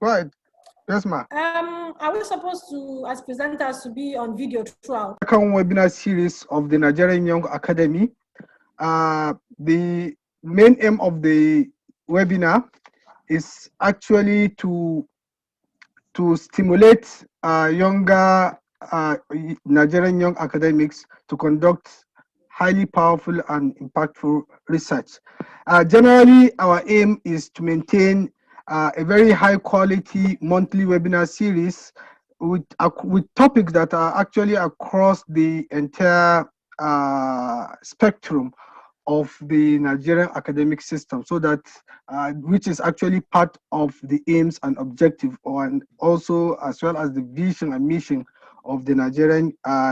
Go ahead. Yes, ma. Are we supposed to, as presenters, to be on video throughout? Second webinar series of the Nigerian Young Academy. The main aim of the webinar is actually to stimulate younger Nigerian young academics to conduct highly powerful and impactful research. Generally, our aim is to maintain a very high quality monthly webinar series with topics that are actually across the entire spectrum of the Nigerian academic system, so that which is actually part of the aims and objective, and also as well as the vision and mission of the Nigerian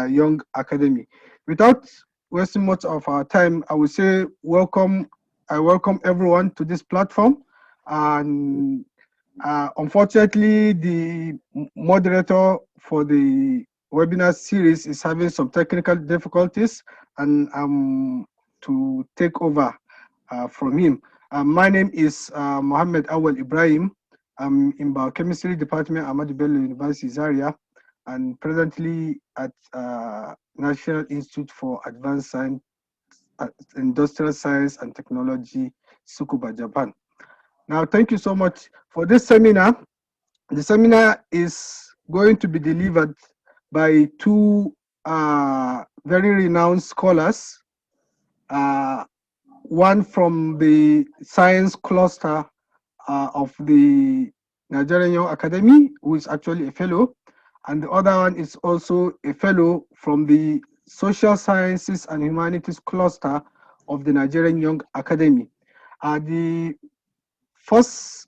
Young Academy. Without wasting much of our time, I would say I welcome everyone to this platform. And unfortunately, the moderator for the webinar series is having some technical difficulties, and to take over from him. My name is Mohammed Awal Ibrahim. I'm in Biochemistry Department, Ahmadu Bello University, Zaria, and presently at National Institute for Advanced Science, Industrial Science and Technology, Tsukuba, Japan. Now, thank you so much for this seminar. The seminar is going to be delivered by two very renowned scholars, one from the science cluster of the Nigerian Young Academy, who is actually a fellow, and the other one is also a fellow from the social sciences and humanities cluster of the Nigerian Young Academy. The first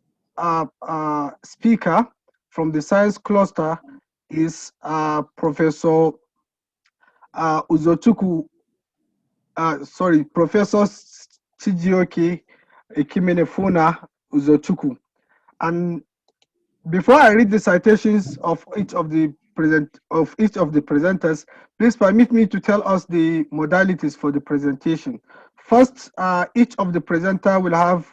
speaker from the science cluster is Professor Professor Chijioke Ekimenefuna Uzochukwu. And before I read the citations of each of the presenters, please permit me to tell us the modalities for the presentation. First, each of the presenter will have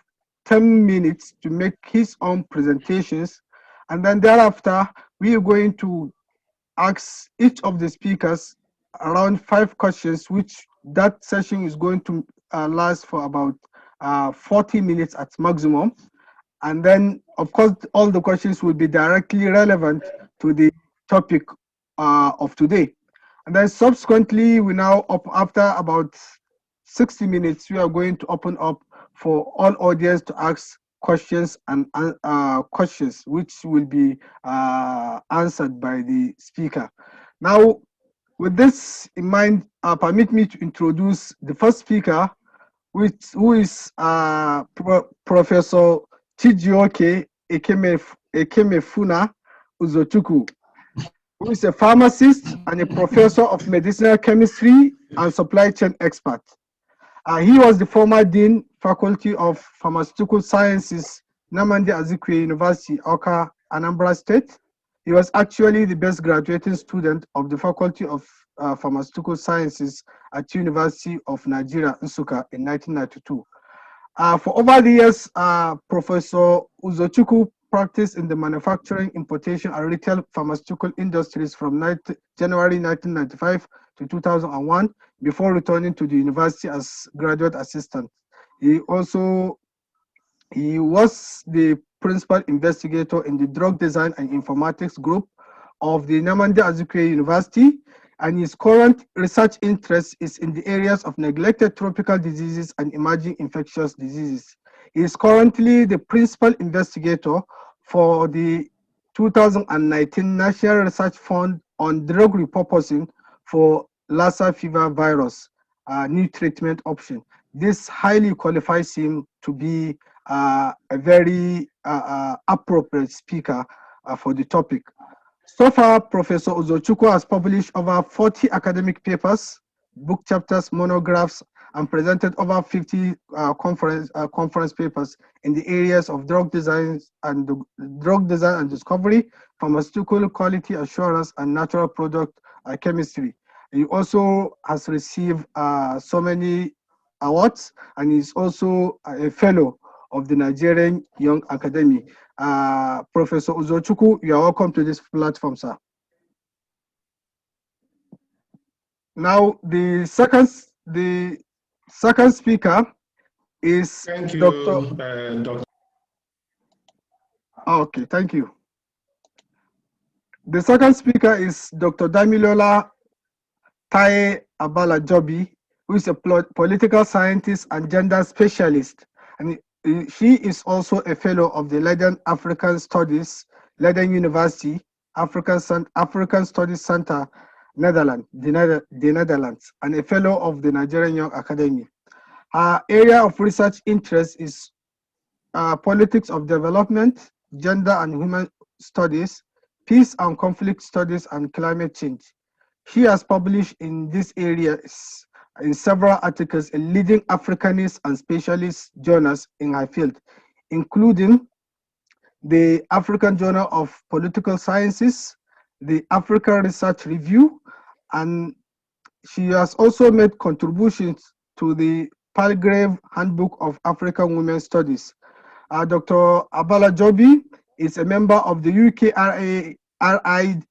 10 minutes to make his own presentations, and then thereafter we are going to ask each of the speakers around 5 questions, which that session is going to last for about 40 minutes at maximum. And then, of course, all the questions will be directly relevant to the topic of today. And then subsequently, we now, after about 60 minutes, we are going to open up for all audience to ask questions and questions, which will be answered by the speaker. Now, with this in mind, permit me to introduce the first speaker, who is Professor Chijioke Ekemefuna Uzochukwu, who is a pharmacist and a professor of medicinal chemistry and supply chain expert. He was the former Dean, Faculty of Pharmaceutical Sciences, Nnamdi Azikiwe University, Awka, Anambra State. He was actually the best graduating student of the Faculty of Pharmaceutical Sciences at University of Nigeria, Nsukka, in 1992. For over the years, Professor Uzochukwu practiced in the manufacturing, importation, and retail pharmaceutical industries from January 1995 to 2001, before returning to the university as graduate assistant. He was the principal investigator in the drug design and informatics group of the Nnamdi Azikiwe University, and his current research interest is in the areas of neglected tropical diseases and emerging infectious diseases. He is currently the principal investigator for the 2019 National Research Fund on Drug Repurposing for Lassa fever virus, new treatment option. This highly qualifies him to be a very appropriate speaker for the topic. So far, Professor Uzochukwu has published over 40 academic papers, book chapters, monographs, and presented over 50 conference papers in the areas of drug design and discovery, pharmaceutical quality assurance, and natural product chemistry. He also has received so many awards, and is also a fellow of the Nigerian Young Academy. Professor Uzochukwu, you are welcome to this platform, sir. Now, the second speaker is Thank you, Dr. Okay, thank you. The second speaker is Dr. Damilola Taye Abala-Jobi, who is a political scientist and gender specialist. And she is also a fellow of the Leiden African Studies, Leiden University, African Studies Center, Netherlands, the Netherlands, and a fellow of the Nigerian Young Academy. Her area of research interest is politics of development, gender and human studies, peace and conflict studies, and climate change. She has published in these areas in several articles in leading Africanist and specialist journals in her field, including the African Journal of Political Sciences, the African Research Review, and she has also made contributions to the Palgrave Handbook of African Women's Studies. Dr. Abala-Jobi is a member of the UKRI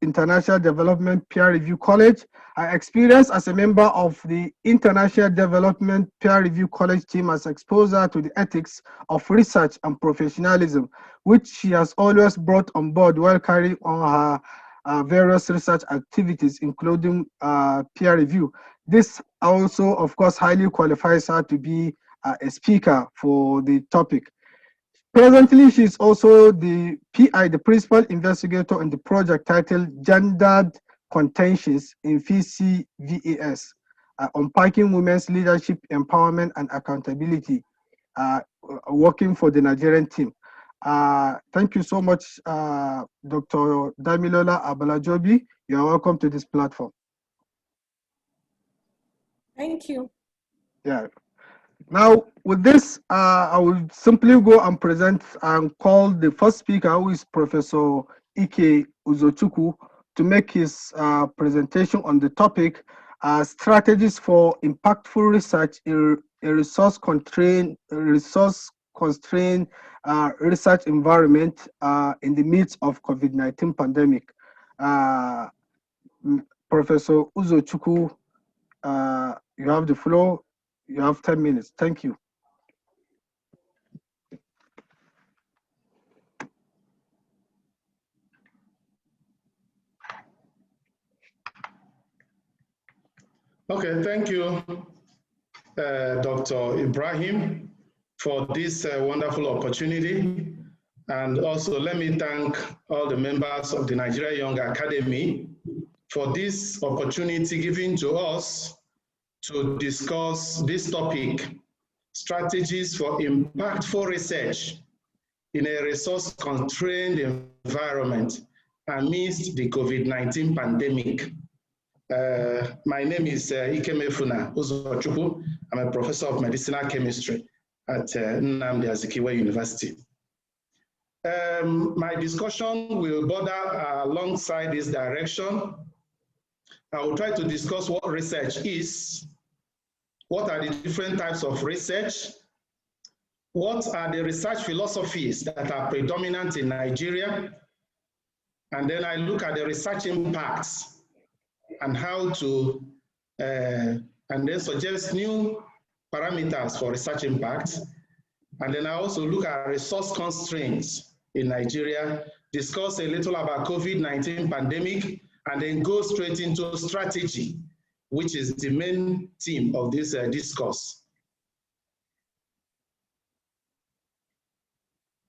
International Development Peer Review College. Her experience as a member of the International Development Peer Review College team has exposure to the ethics of research and professionalism, which she has always brought on board while carrying on her various research activities, including peer review. This also, of course, highly qualifies her to be a speaker for the topic. Presently, she is also the PI, the principal investigator in the project titled Gendered Contentions in FICVAS, Unpacking Women's Leadership, Empowerment, and Accountability, working for the Nigerian team. Thank you so much, Dr. Damilola Abala-Jobi. You are welcome to this platform. Thank you. Yeah. Now, with this, I will simply go and present and call the first speaker, who is Professor Ike Uzochukwu, to make his presentation on the topic, strategies for impactful research in a resource-constrained research environment in the midst of COVID-19 pandemic. Professor Uzochukwu, you have the floor. You have 10 minutes. Thank you. Okay, thank you, Dr. Ibrahim, for this wonderful opportunity. And also let me thank all the members of the Nigeria Young Academy for this opportunity given to us to discuss this topic, strategies for impactful research in a resource-constrained environment amidst the COVID-19 pandemic. My name is Ikemefuna Uzochukwu. I'm a professor of medicinal chemistry at Nnamdi Azikiwe University. My discussion will border alongside this direction. I will try to discuss what research is, what are the different types of research, what are the research philosophies that are predominant in Nigeria, and then I look at the research impacts and how to, and then suggest new parameters for research impacts. And then I also look at resource constraints in Nigeria, discuss a little about COVID-19 pandemic, and then go straight into strategy, which is the main theme of this discourse.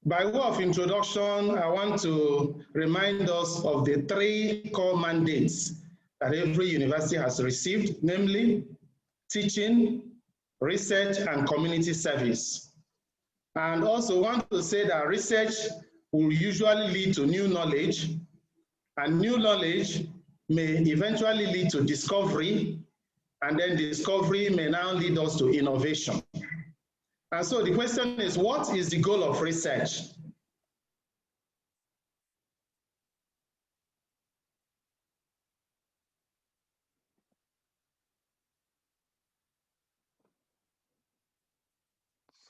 By way of introduction, I want to remind us of the three core mandates that every university has received, namely teaching, research, and community service. And also want to say that research will usually lead to new knowledge, and new knowledge may eventually lead to discovery, and then discovery may now lead us to innovation. And so the question is, what is the goal of research?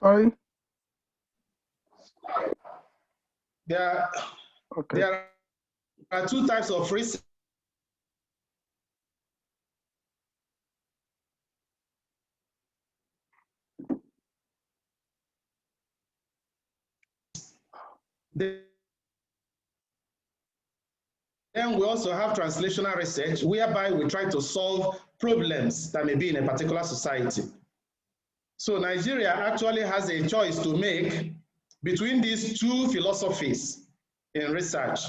Sorry. There are two types of research. Then we also have translational research, whereby we try to solve problems that may be in a particular society. So Nigeria actually has a choice to make between these two philosophies in research.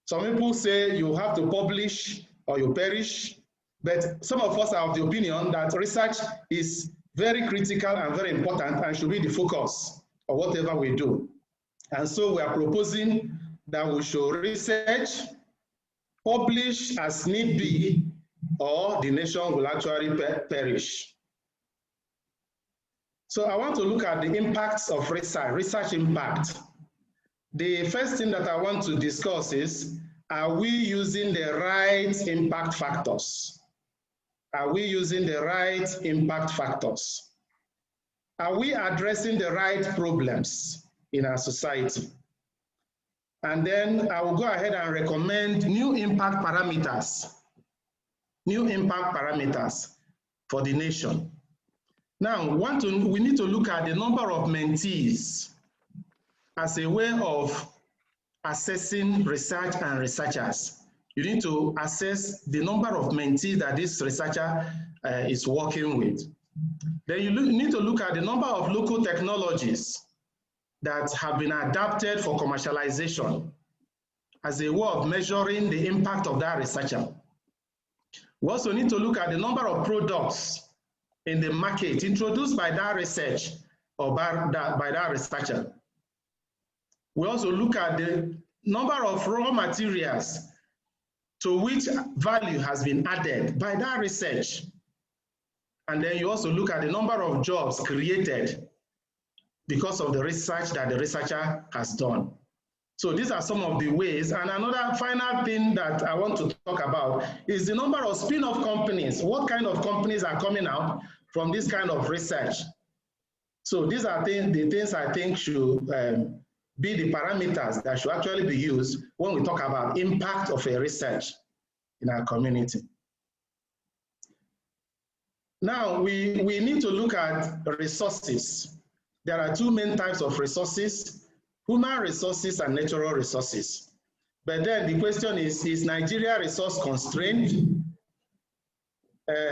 Some people say you have to publish or you perish, but some of us are of the opinion that research is very critical and very important and should be the focus of whatever we do. And so we are proposing that we should research, publish as need be, or the nation will actually perish. So I want to look at the impacts of research impact. The first thing that I want to discuss is, are we using the right impact factors? Are we using the right impact factors? Are we addressing the right problems in our society? And then I will go ahead and recommend new impact parameters for the nation. Now, we need to look at the number of mentees as a way of assessing research and researchers. You need to assess the number of mentees that this researcher is working with. Then you need to look at the number of local technologies that have been adapted for commercialization as a way of measuring the impact of that researcher. We also need to look at the number of products in the market introduced by that research or by that researcher. We also look at the number of raw materials to which value has been added by that research. And then you also look at the number of jobs created because of the research that the researcher has done. So these are some of the ways. And another final thing that I want to talk about is the number of spin-off companies. What kind of companies are coming out from this kind of research? So these are the things I think should be the parameters that should actually be used when we talk about impact of a research in our community. Now, we need to look at resources. There are two main types of resources: human resources and natural resources. But then the question is Nigeria resource constrained?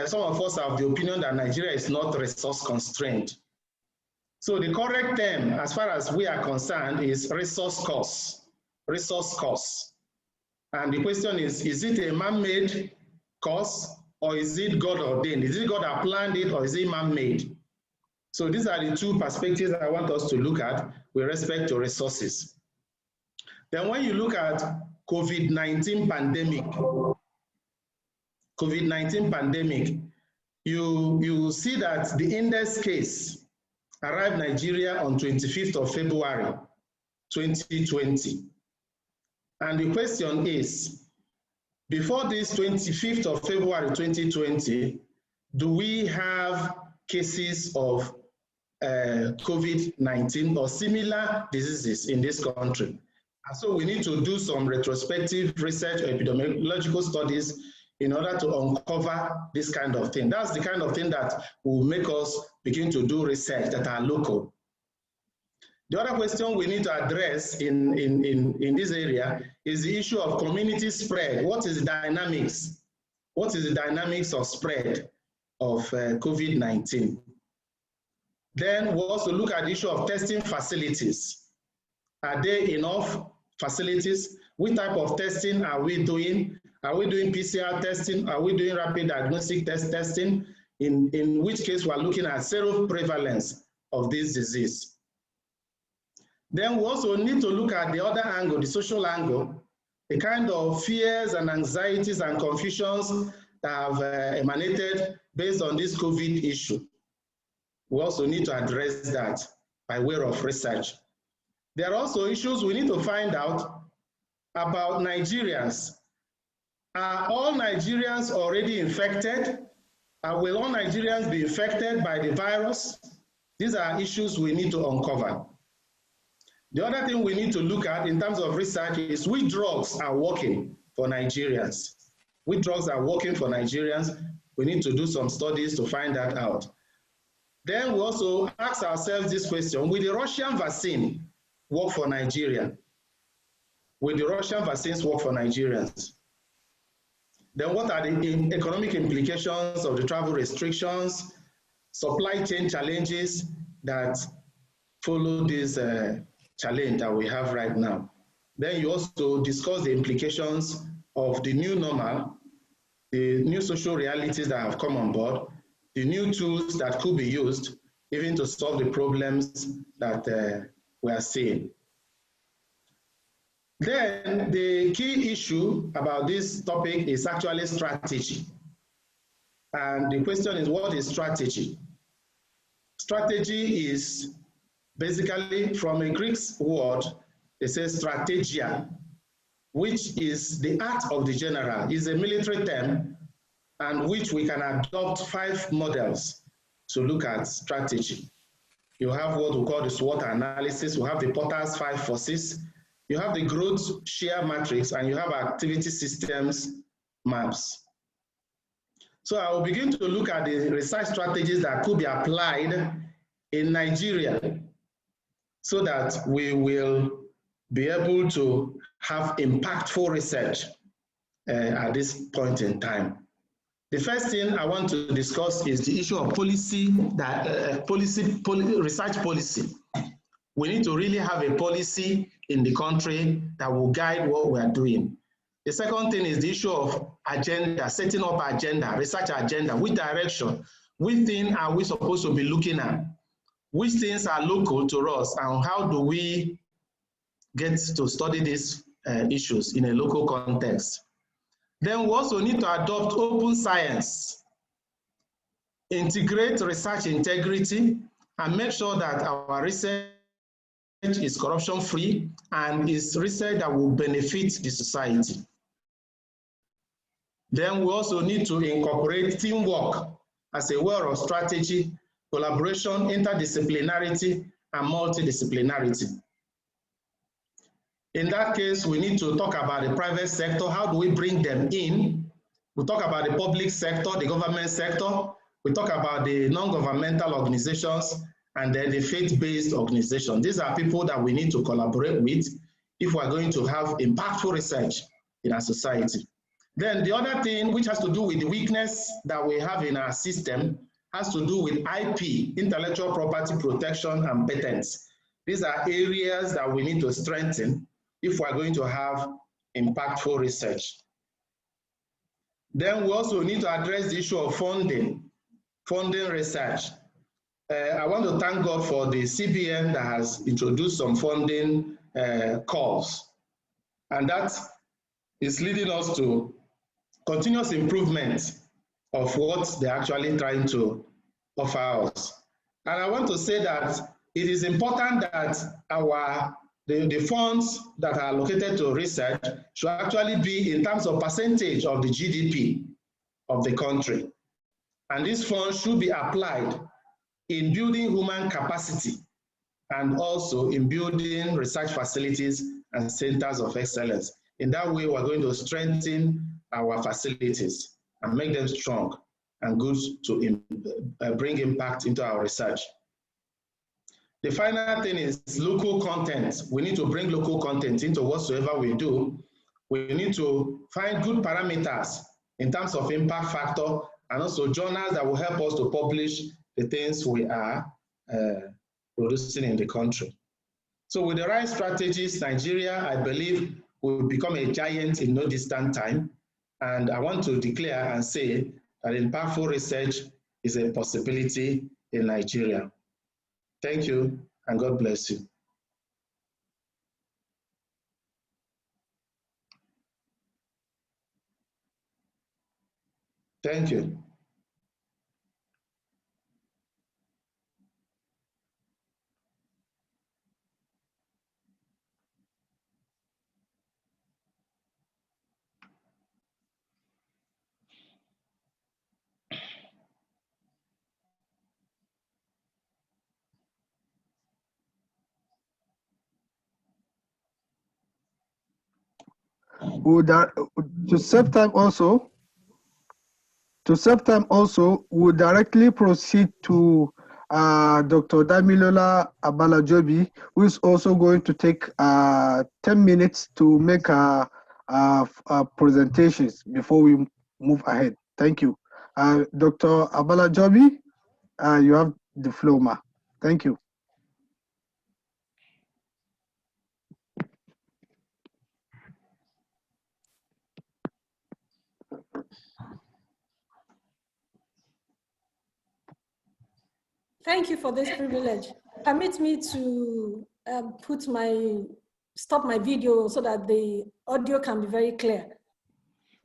Some of us have the opinion that Nigeria is not resource constrained. So the correct term, as far as we are concerned, is resource costs. Resource costs. And the question is it a man-made cost, or is it God ordained? Is it God that planned it, or is it man-made? So these are the two perspectives I want us to look at with respect to resources. Then when you look at COVID-19 pandemic, you see that the index case arrived Nigeria on 25th of February, 2020. And the question is, before this 25th of February, 2020, do we have cases of COVID-19 or similar diseases in this country? And so we need to do some retrospective research or epidemiological studies in order to uncover this kind of thing. That's the kind of thing that will make us begin to do research that are local. The other question we need to address in this area is the issue of community spread. What is the dynamics? What is the dynamics of spread of COVID-19? Then we'll also look at the issue of testing facilities. Are there enough facilities? What type of testing are we doing? Are we doing PCR testing? Are we doing rapid diagnostic testing? In which case we're looking at seroprevalence of this disease. Then we also need to look at the other angle, the social angle, the kind of fears and anxieties and confusions that have emanated based on this COVID issue. We also need to address that by way of research. There are also issues we need to find out about Nigerians. Are all Nigerians already infected? Will all Nigerians be infected by the virus? These are issues we need to uncover. The other thing we need to look at in terms of research is which drugs are working for Nigerians. Which drugs are working for Nigerians? We need to do some studies to find that out. Then we also ask ourselves this question: will the Russian vaccine work for Nigeria? Will the Russian vaccines work for Nigerians? Then what are the economic implications of the travel restrictions, supply chain challenges that follow this challenge that we have right now? Then you also discuss the implications of the new normal, the new social realities that have come on board, the new tools that could be used even to solve the problems that we are seeing. Then the key issue about this topic is actually strategy. And the question is, what is strategy? Strategy is basically from a Greek word, they say strategia, which is the art of the general. It's a military term, and which we can adopt 5 models to look at strategy. You have what we call the SWOT analysis, we have the Porter's 5 forces, you have the growth share matrix, and you have activity systems maps. So I will begin to look at the research strategies that could be applied in Nigeria so that we will be able to have impactful research at this point in time. The first thing I want to discuss is the issue of research policy. We need to really have a policy in the country that will guide what we are doing. The second thing is the issue of agenda, setting up agenda, research agenda. Which direction, which thing are we supposed to be looking at? Which things are local to us, and how do we get to study these issues in a local context? Then we also need to adopt open science, integrate research integrity, and make sure that our research is corruption-free and is research that will benefit the society. Then we also need to incorporate teamwork as a way of strategy, collaboration, interdisciplinarity, and multidisciplinarity. In that case, we need to talk about the private sector. How do we bring them in? We talk about the public sector, the government sector. We talk about the non-governmental organizations, and then the faith-based organization. These are people that we need to collaborate with if we're going to have impactful research in our society. Then the other thing, which has to do with the weakness that we have in our system, has to do with IP, intellectual property protection, and patents. These are areas that we need to strengthen if we're going to have impactful research. Then we also need to address the issue of funding research. I want to thank God for the CBN that has introduced some funding calls, and that is leading us to continuous improvement of what they're actually trying to offer us. And I want to say that it is important that the funds that are allocated to research should actually be in terms of percentage of the GDP of the country. And these funds should be applied in building human capacity and also in building research facilities and centers of excellence. In that way, we're going to strengthen our facilities and make them strong and good to bring impact into our research. The final thing is local content. We need to bring local content into whatsoever we do. We need to find good parameters in terms of impact factor, and also journals that will help us to publish the things we are producing in the country. So with the right strategies, Nigeria, I believe, will become a giant in no distant time. And I want to declare and say that impactful research is a possibility in Nigeria. Thank you, and God bless you. Thank you. to save time also, we'll directly proceed to Dr. Damilola Abalajobi, who is also going to take 10 minutes to make presentations before we move ahead. Thank you. Dr. Abalajobi, you have the floor, ma. Thank you. Thank you for this privilege. Permit me to stop my video so that the audio can be very clear.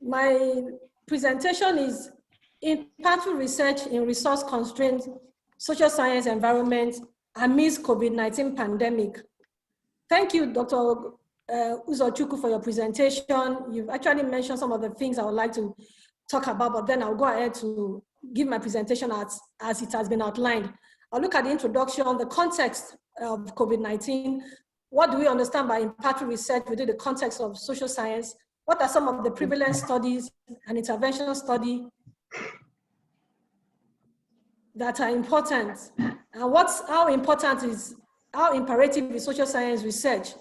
My presentation is impactful research in resource-constrained social science environment amidst COVID-19 pandemic. Thank you, Dr. Uzochukwu, for your presentation. You've actually mentioned some of the things I would like to talk about, but then I'll go ahead to give my presentation as it has been outlined. I'll look at the introduction, the context of COVID-19. What do we understand by impactful research within the context of social science? What are some of the prevalence studies and intervention study that are important? And how imperative is social science research?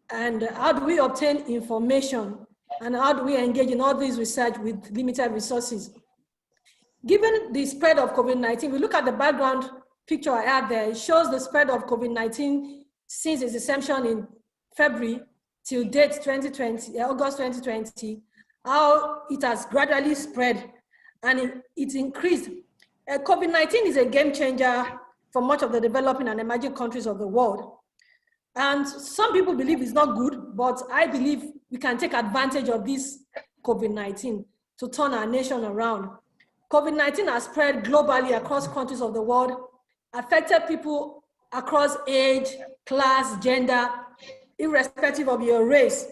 And how do we obtain information? And how do we engage in all this research with limited resources? Given the spread of COVID-19, we look at the background picture I have there. It shows the spread of COVID-19 since its inception in February till date 2020, August 2020, how it has gradually spread and it increased. COVID-19 is a game changer for much of the developing and emerging countries of the world. And some people believe it's not good, but I believe we can take advantage of this COVID-19 to turn our nation around. COVID-19 has spread globally across countries of the world, affected people across age, class, gender, irrespective of your race.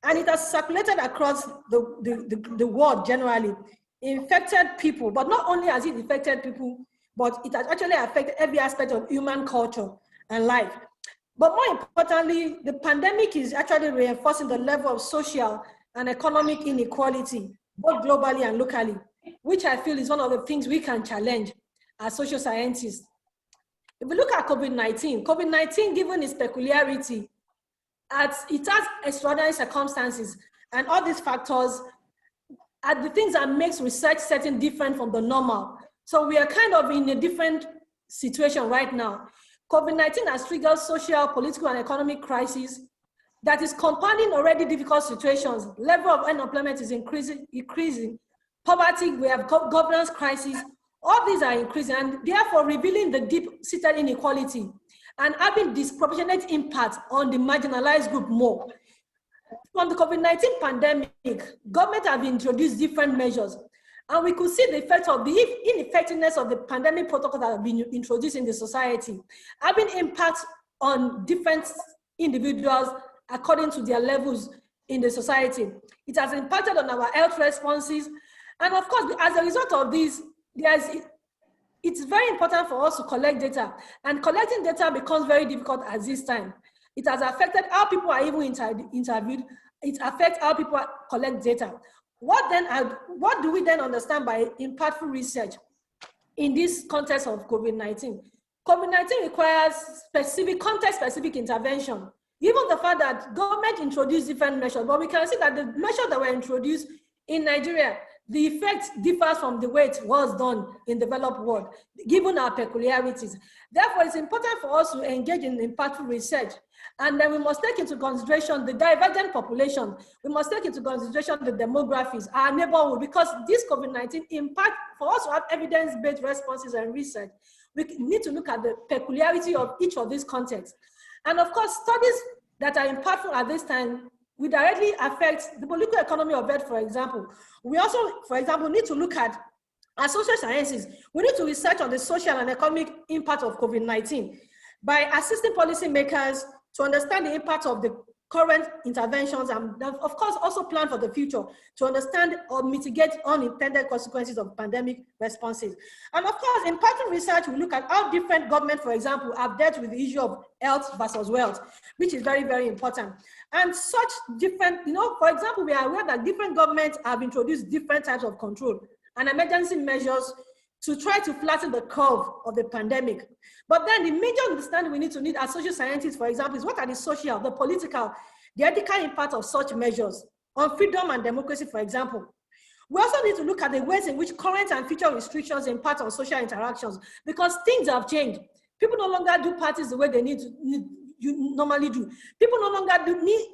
And it has circulated across the world generally, infected people, but not only has it infected people, but it has actually affected every aspect of human culture and life. But more importantly, the pandemic is actually reinforcing the level of social and economic inequality, both globally and locally, which I feel is one of the things we can challenge as social scientists. If we look at COVID-19, given its peculiarity, it has extraordinary circumstances, and all these factors are the things that makes research setting different from the normal. So we are kind of in a different situation right now. COVID-19 has triggered social, political, and economic crises that is compounding already difficult situations. Level of unemployment is increasing. Poverty, we have governance crisis. All these are increasing and therefore revealing the deep-seated inequality and having disproportionate impact on the marginalized group more. From the COVID-19 pandemic, government have introduced different measures, and we could see the effect of the ineffectiveness of the pandemic protocol that have been introduced in the society, having impact on different individuals according to their levels in the society. It has impacted on our health responses. And of course, as a result of this, it's very important for us to collect data, and collecting data becomes very difficult at this time. It has affected how people are even interviewed. It affects how people collect data. What do we then understand by impactful research in this context of COVID-19? COVID-19 requires context-specific intervention. Given the fact that government introduced different measures, but we can see that the measures that were introduced in Nigeria, the effect differs from the way it was done in the developed world, given our peculiarities. Therefore, it's important for us to engage in impactful research. And then we must take into consideration the divergent population. We must take into consideration the demographics, our neighborhood, because this COVID-19 impact, for us to have evidence-based responses and research, we need to look at the peculiarity of each of these contexts. And of course, studies that are impactful at this time will directly affect the political economy of health, for example. We also, for example, need to look at our social sciences. We need to research on the social and economic impact of COVID-19 by assisting policymakers to understand the impact of the current interventions, and of course also plan for the future to understand or mitigate unintended consequences of pandemic responses. And of course, in pattern research, we look at how different governments, for example, have dealt with the issue of health versus wealth, which is very, very important. And such different, for example, we are aware that different governments have introduced different types of control and emergency measures to try to flatten the curve of the pandemic. But then the major understanding we need as social scientists, for example, is what are the social, the political, the ethical impact of such measures on freedom and democracy, for example. We also need to look at the ways in which current and future restrictions impact on social interactions, because things have changed. People no longer do parties the way they you normally do. People no longer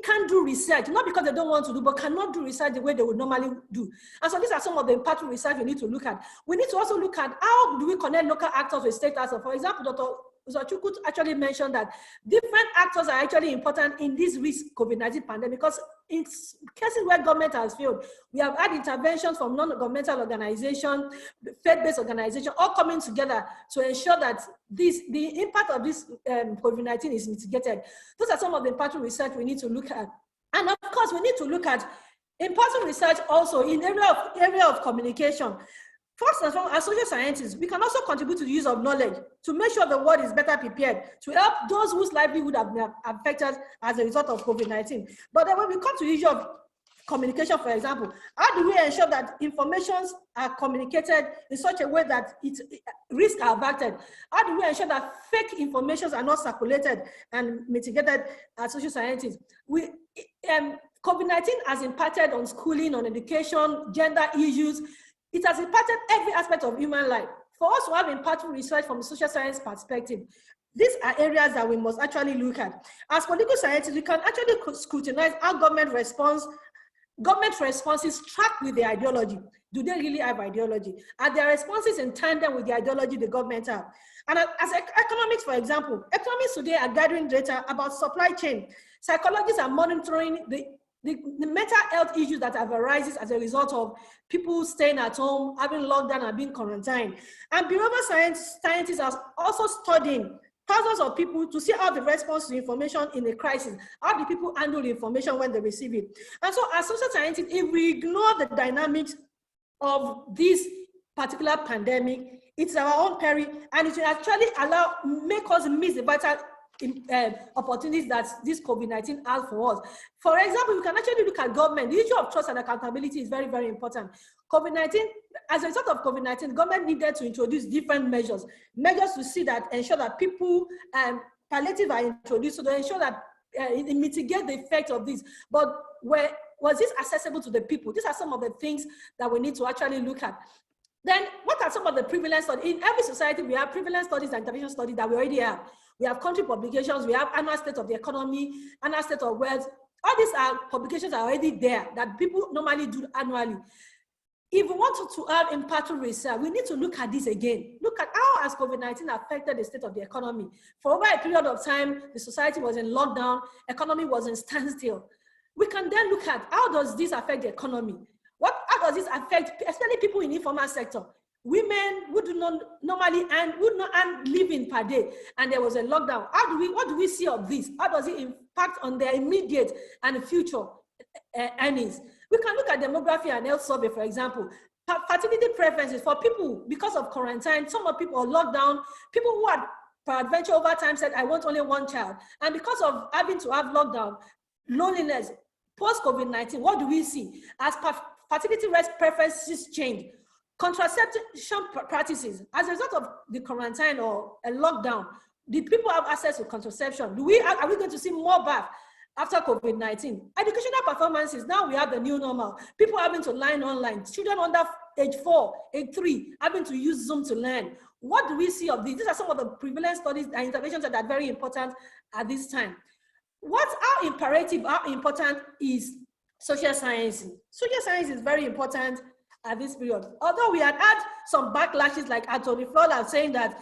can't do research, not because they don't want to do, but cannot do research the way they would normally do. And so these are some of the impactful research we need to look at. We need to also look at how do we connect local actors with state actors. For example, Dr. Uzachukwu actually mentioned that different actors are actually important in this risk COVID-19 pandemic, because in cases where government has failed, we have had interventions from non-governmental organizations, faith-based organizations, all coming together to ensure that the impact of this COVID-19 is mitigated. Those are some of the impactful research we need to look at. And of course, we need to look at impactful research also in area of communication. First and foremost, as social scientists, we can also contribute to the use of knowledge to make sure the world is better prepared to help those whose livelihood have been affected as a result of COVID-19. But then when we come to the issue of communication, for example, how do we ensure that informations are communicated in such a way that risks are averted? How do we ensure that fake informations are not circulated and mitigated as social scientists? COVID-19 has impacted on schooling, on education, gender issues. It has impacted every aspect of human life. For us to have impactful research from a social science perspective, these are areas that we must actually look at. As political scientists, we can actually scrutinize how government responses track with the ideology. Do they really have ideology? Are their responses in tandem with the ideology the government have? And as economics, for example, economists today are gathering data about supply chain. Psychologists are monitoring the mental health issues that have arisen as a result of people staying at home, having lockdown and being quarantined. And behavioral scientists are also studying thousands of people to see how the response to information in a crisis, how do people handle the information when they receive it. And so as social scientists, if we ignore the dynamics of this particular pandemic, it's our own peril, and it will actually make us miss the vital opportunities that this COVID-19 has for us. For example, we can actually look at government. The issue of trust and accountability is very, very important. COVID-19, as a result of COVID-19, government needed to introduce different measures to ensure that people palliative are introduced, so to ensure that it mitigate the effect of this. But was this accessible to the people? These are some of the things that we need to actually look at. Then, what are some of the prevalence studies? In every society, we have prevalence studies and intervention studies that we already have. We have country publications, we have annual state of the economy, annual state of wealth. All these publications are already there that people normally do annually. If we want to have impactful research, we need to look at this again. Look at how has COVID-19 affected the state of the economy. For over a period of time, the society was in lockdown, economy was in standstill. We can then look at how does this affect the economy? How does this affect, especially people in the informal sector? Women who do not normally would not earn living per day, and there was a lockdown. What do we see of this? How does it impact on their immediate and future earnings? We can look at demography and health survey, for example. Fertility preferences for people because of quarantine. Some of people are locked down. People who had peradventure over time said, I want only one child. And because of having to have lockdown, loneliness, post-COVID-19, what do we see? As fertility preferences change, contraception practices, as a result of the quarantine or a lockdown, did people have access to contraception? Are we going to see more birth after COVID-19? Educational performances, now we have the new normal. People having to learn online. Children under age 4, age 3, having to use Zoom to learn. What do we see of these? These are some of the prevalence studies and interventions that are very important at this time. How important is social science? Social science is very important at this period. Although we had some backlashes like Anthony Fowler saying that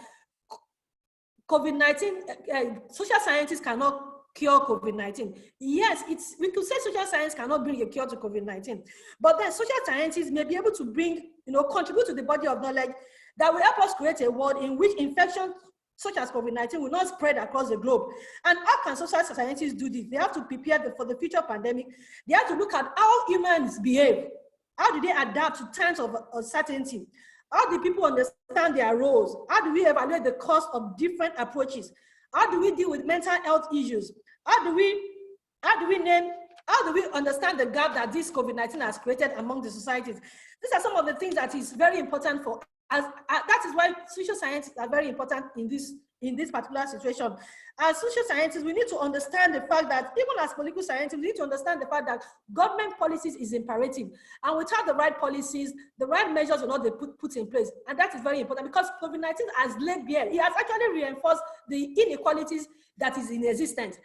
COVID-19, social scientists cannot cure COVID-19. Yes, we could say social science cannot bring a cure to COVID-19, but then social scientists may be able to contribute to the body of knowledge that will help us create a world in which infection such as COVID-19 will not spread across the globe. And how can social scientists do this? They have to prepare for the future pandemic. They have to look at how humans behave. How do they adapt to times of uncertainty? How do people understand their roles? How do we evaluate the cost of different approaches? How do we deal with mental health issues? How do we understand the gap that this COVID-19 has created among the societies? These are some of the things that is very important for us. That is why social scientists are very important in this particular situation. As social scientists, we need to understand the fact that even as political scientists, we need to understand the fact that government policies is imperative. And without the right policies, the right measures will not be put in place. And that is very important because COVID-19 has laid bare, it has actually reinforced the inequalities that is in existence.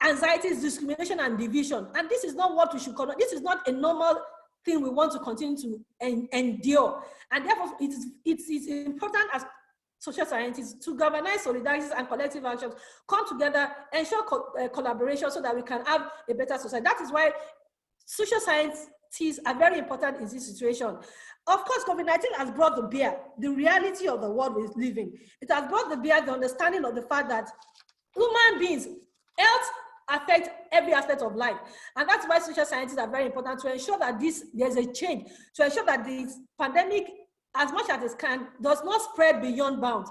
Anxieties, discrimination, and division. And this is not what we should call, this is not a normal thing we want to continue to endure. And therefore, it is important as social scientists to galvanize solidarity and collective actions, come together, ensure collaboration so that we can have a better society. That is why social scientists are very important in this situation. Of course, COVID-19 has brought to bear the reality of the world we live in. It has brought to bear the understanding of the fact that human beings, health affects every aspect of life. And that's why social scientists are very important to ensure that there's a change, to ensure that this pandemic, as much as it can, does not spread beyond bounds.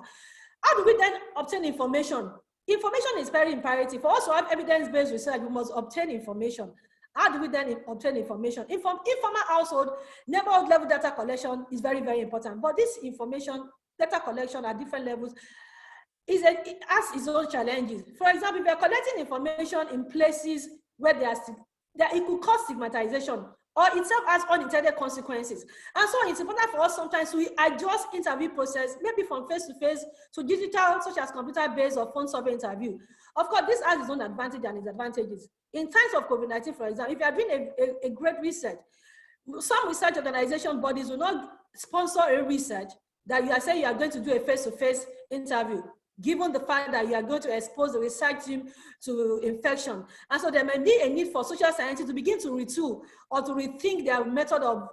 How do we then obtain information? Information is very imperative. For us to have evidence-based research, we must obtain information. How do we then obtain information? Informal household, neighborhood level data collection is very, very important. But this information, data collection at different levels, it has its own challenges. For example, if you're collecting information in places where it could cause stigmatization, or itself has unintended consequences. And so it's important for us sometimes to adjust interview process, maybe from face-to-face to digital, such as computer-based or phone survey interview. Of course, this has its own advantage and disadvantages. In times of COVID-19, for example, if you are doing a great research, some research organization bodies will not sponsor a research that you are saying you are going to do a face-to-face interview, given the fact that you are going to expose the research team to infection. And so there may be a need for social scientists to begin to retool or to rethink their method of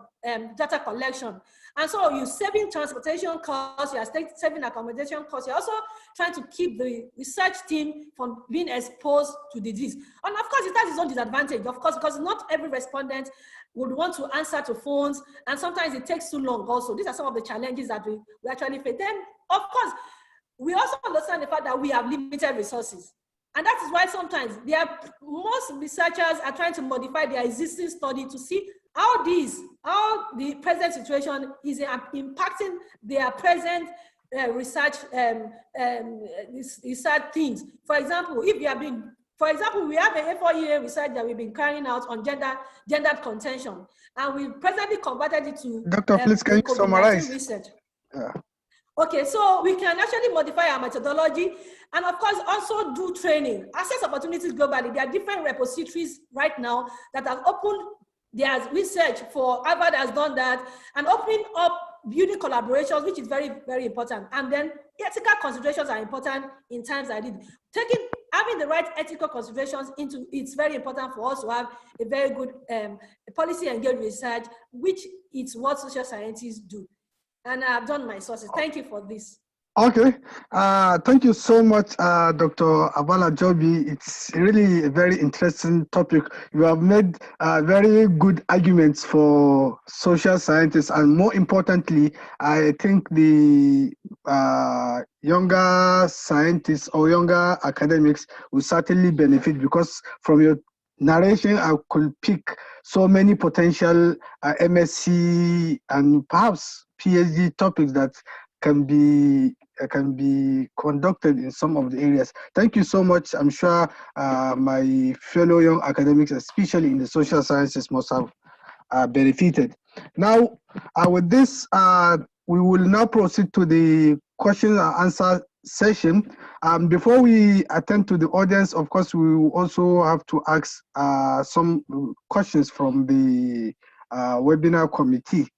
data collection. And so you're saving transportation costs, you are saving accommodation costs, you're also trying to keep the research team from being exposed to disease. And of course, it has its own disadvantage, of course, because not every respondent would want to answer to phones, and sometimes it takes too long also. These are some of the challenges that we actually face. Then, of course, we also understand the fact that we have limited resources. And that is why sometimes most researchers are trying to modify their existing study to see how the present situation is impacting their present research things. For example, we have a 4-year research that we've been carrying out on gendered contention, and we presently converted it to Dr. Please, can you summarize? Research. Yeah. Okay, so we can actually modify our methodology and of course also do training. Access opportunities globally, there are different repositories right now that have opened their research. For Harvard has done that, and opening up building collaborations, which is very, very important. And then ethical considerations are important in times like this. Having the right ethical considerations it's very important for us to have a very good policy engaged research, which is what social scientists do. And I've done my sources. Thank you for this. Okay. Thank you so much, Dr. Abala Jobi. It's really a very interesting topic. You have made very good arguments for social scientists, and more importantly, I think the younger scientists or younger academics will certainly benefit, because from your narration, I could pick so many potential MSc and perhaps PhD topics that can be conducted in some of the areas. Thank you so much. I'm sure my fellow young academics, especially in the social sciences, must have benefited. Now, with this, we will now proceed to the question and answer session. Before we attend to the audience, of course, we will also have to ask some questions from the webinar committee.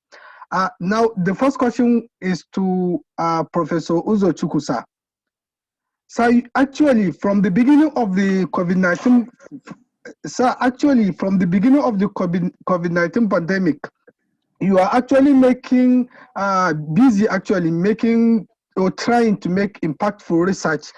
Now, the first question is to Professor Uzo Chukwusa. So actually, from the beginning of the COVID-19, COVID-19 pandemic, you are actually making or trying to make impactful research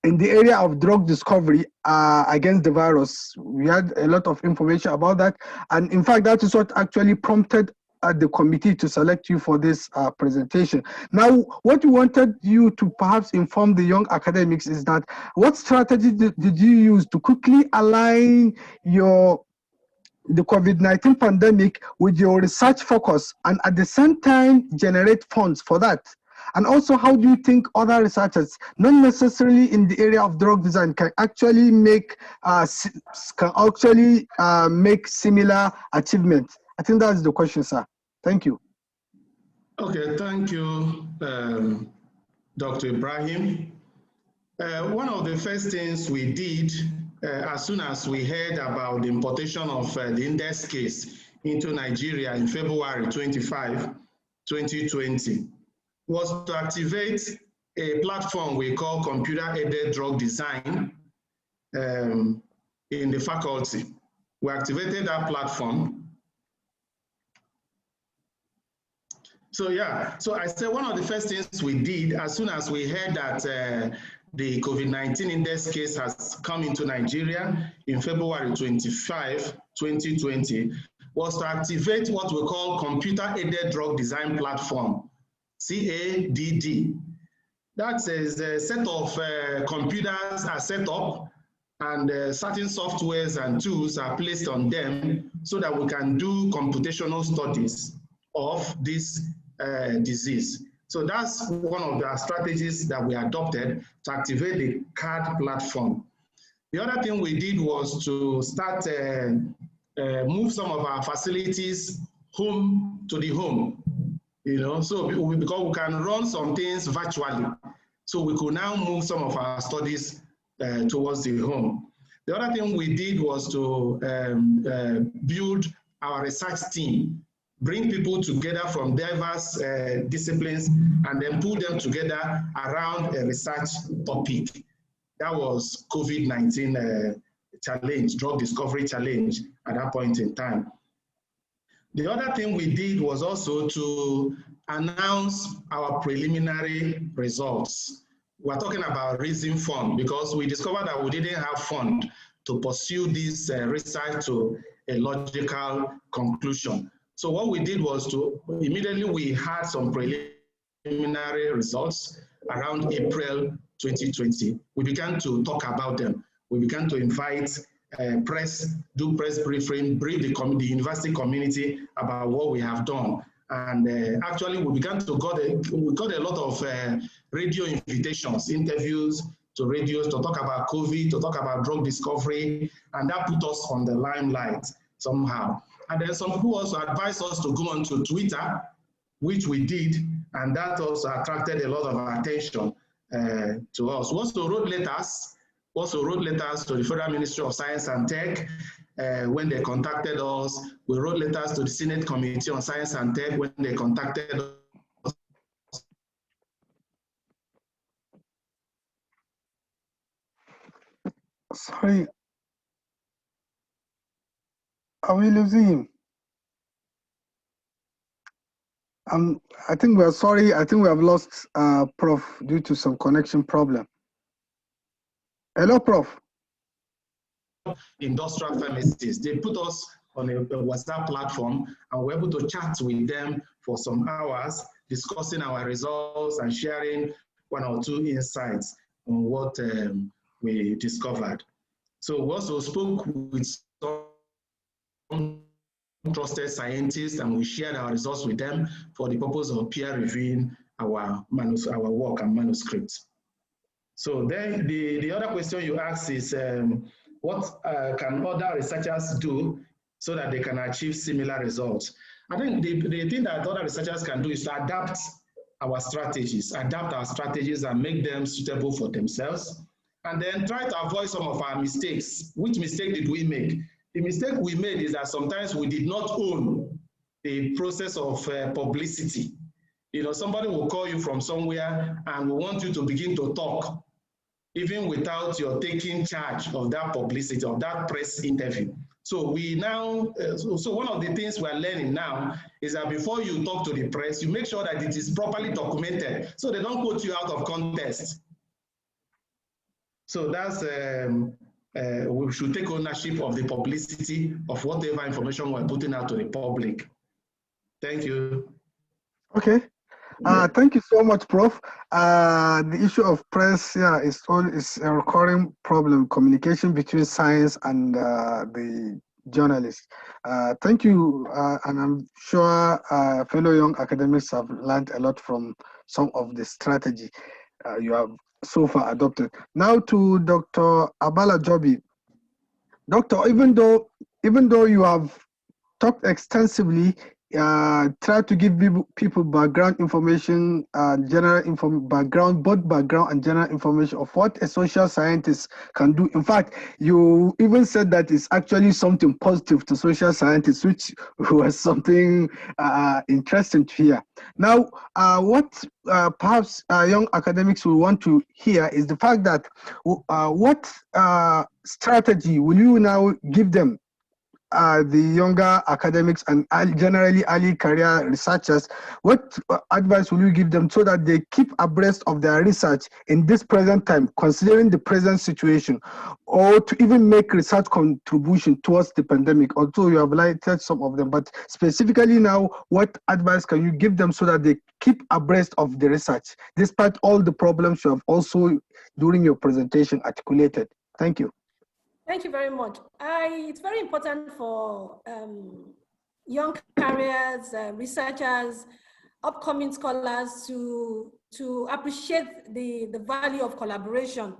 in the area of drug discovery against the virus. We had a lot of information about that. And in fact, that is what actually prompted the committee to select you for this presentation. Now, what we wanted you to perhaps inform the young academics is that what strategy did you use to quickly align the COVID-19 pandemic with your research focus and at the same time generate funds for that? And also, how do you think other researchers, not necessarily in the area of drug design, can actually make similar achievements? I think that's the question, sir. Thank you. Okay, thank you, Dr. Ibrahim. One of the first things we did as soon as we heard about the importation of the index case into Nigeria in February 25, 2020, was to activate a platform we call computer-aided drug design in the faculty. We activated that platform. So yeah, so I said one of the first things we did as soon as we heard that the COVID-19 index case has come into Nigeria in February 25, 2020, was to activate what we call computer-aided drug design platform, CADD. That is a set of computers are set up and certain softwares and tools are placed on them so that we can do computational studies of this disease. So that's one of the strategies that we adopted to activate the CAD platform. The other thing we did was to start move some of our facilities home to the home, so because we can run some things virtually. So we could now move some of our studies towards the home. The other thing we did was to build our research team, bring people together from diverse disciplines and then pull them together around a research topic. That was COVID-19 challenge, drug discovery challenge at that point in time. The other thing we did was also to announce our preliminary results. We're talking about raising funds because we discovered that we didn't have funds to pursue this research to a logical conclusion. So what we did was to immediately we had some preliminary results around April 2020. We began to talk about them. We began to invite press briefing, brief the university community about what we have done. And actually we began to we got a lot of radio invitations, interviews to radios to talk about COVID, to talk about drug discovery, and that put us on the limelight somehow. And then some people also advised us to go on to Twitter, which we did, and that also attracted a lot of attention to us. We also wrote letters to the Federal Ministry of Science and Tech when they contacted us. We wrote letters to the Senate Committee on Science and Tech when they contacted us. Sorry. Are we losing him? I think we're sorry. I think we have lost Prof due to some connection problem. Hello, Prof. Industrial pharmacists. They put us on a WhatsApp platform and we're able to chat with them for some hours, discussing our results and sharing one or two insights on what we discovered. So we also spoke with some trusted scientists and we shared our results with them for the purpose of peer reviewing our work and manuscripts. So then the other question you asked is what can other researchers do so that they can achieve similar results? I think the thing that other researchers can do is to adapt our strategies and make them suitable for themselves, and then try to avoid some of our mistakes. Which mistake did we make? The mistake we made is that sometimes we did not own the process of publicity. Somebody will call you from somewhere and will want you to begin to talk, even without your taking charge of that publicity, of that press interview. So we now, so one of the things we're learning now is that before you talk to the press, you make sure that it is properly documented so they don't quote you out of context. So that's, we should take ownership of the publicity of whatever information we're putting out to the public. Thank you. Okay. Thank you so much, Prof. The issue of press, yeah, is a recurring problem, communication between science and the journalists. Thank you, and I'm sure fellow young academics have learned a lot from some of the strategy you have so far adopted. Now to Dr. Abala Jobi. Doctor, even though you have talked extensively, try to give people background information, background and general information of what a social scientist can do. In fact, you even said that it's actually something positive to social scientists, which was something interesting to hear. Now, what perhaps young academics will want to hear is the fact that what strategy will you now give them, the younger academics and generally early career researchers? What advice will you give them so that they keep abreast of their research in this present time, considering the present situation, or to even make research contribution towards the pandemic? Although you have highlighted some of them, but specifically now, what advice can you give them so that they keep abreast of the research, despite all the problems you have also during your presentation articulated? Thank you. Thank you very much. It's very important for young careers, researchers, upcoming scholars to appreciate the value of collaboration.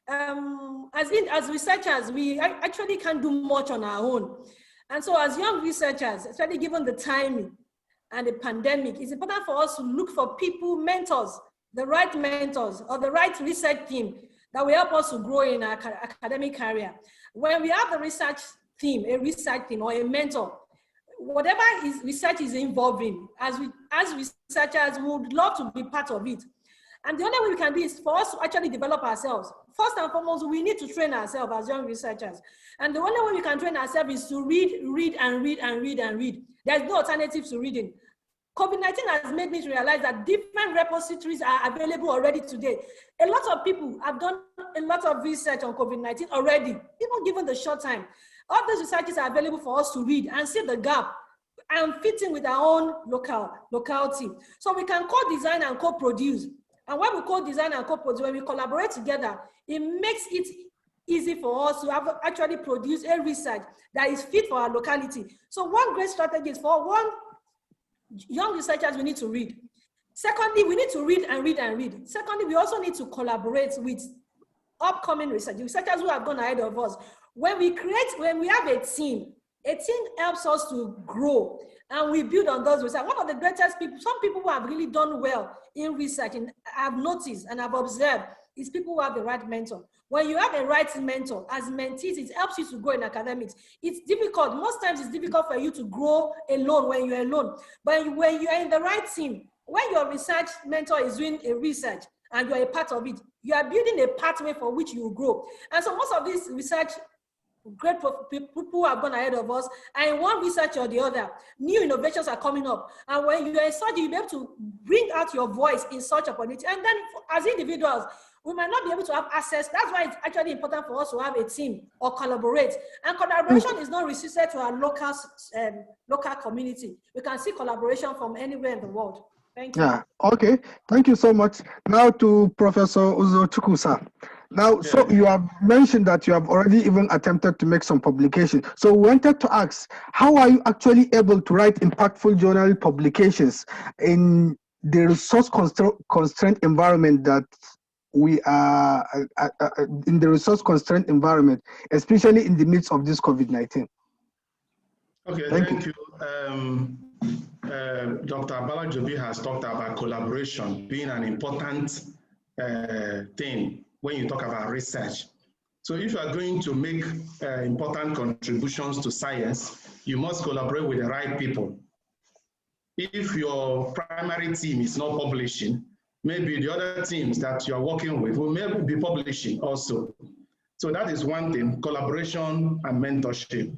As researchers, we actually can't do much on our own. And so as young researchers, especially given the timing and the pandemic, it's important for us to look for people, mentors, the right mentors or the right research team that will help us to grow in our academic career. When we have the research team, a research team or a mentor, whatever research is involved in, as researchers, we would love to be part of it. And the only way we can do is for us to actually develop ourselves. First and foremost, we need to train ourselves as young researchers. And the only way we can train ourselves is to read and read and read and read. There's no alternative to reading. COVID-19 has made me realize that different repositories are available already today. A lot of people have done a lot of research on COVID-19 already, even given the short time. All those researches are available for us to read and see the gap and fit in with our own locality. So we can co-design and co-produce. And when we co-design and co-produce, when we collaborate together, it makes it easy for us to actually produce a research that is fit for our locality. So one great strategy is for young researchers, we need to read. Secondly, we need to read and read and read. Secondly, we also need to collaborate with upcoming researchers who have gone ahead of us. When we have a team helps us to grow and we build on those research. One of the greatest people, some people who have really done well in research, and I've noticed and I've observed, is people who have the right mentor. When you have a right mentor, as mentees, it helps you to grow in academics. It's difficult. Most times it's difficult for you to grow alone when you're alone. But when you're in the right team, when your research mentor is doing a research and you're a part of it, you are building a pathway for which you will grow. And so most of these research, great people who have gone ahead of us, and in one research or the other, new innovations are coming up. And when you're in such, you'll be able to bring out your voice in such a community. And then as individuals, we might not be able to have access. That's why it's actually important for us to have a team or collaborate. And collaboration is not restricted to our local community. We can see collaboration from anywhere in the world. Thank you. Yeah, okay. Thank you so much. Now to Professor Uzochukwu. Now, so you have mentioned that you have already even attempted to make some publications. So we wanted to ask, how are you actually able to write impactful journal publications in the resource constraint environment that we are in the resource constraint environment, especially in the midst of this COVID-19? Okay, thank you. Dr. Abala Jobi has talked about collaboration being an important thing when you talk about research. So if you are going to make important contributions to science, you must collaborate with the right people. If your primary team is not publishing, maybe the other teams that you are working with will maybe be publishing also. So that is one thing, collaboration and mentorship.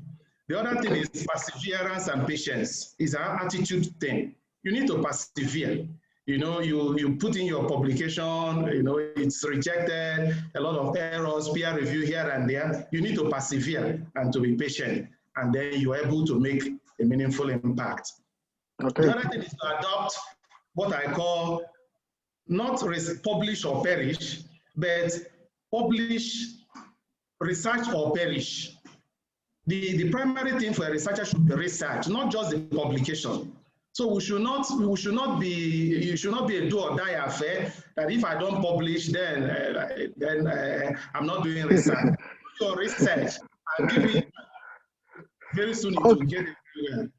The other thing is perseverance and patience. It's an attitude thing. You need to persevere. You know, you put in your publication, you know, it's rejected, a lot of errors, peer review here and there. You need to persevere and to be patient, and then you're able to make a meaningful impact. Okay. The other thing is to adopt what I call not publish or perish, but publish, research or perish. The primary thing for a researcher should be research, not just the publication. So you should not be a do or die affair that if I don't publish, then I'm not doing research. So research, I'll give it very soon. You will get it.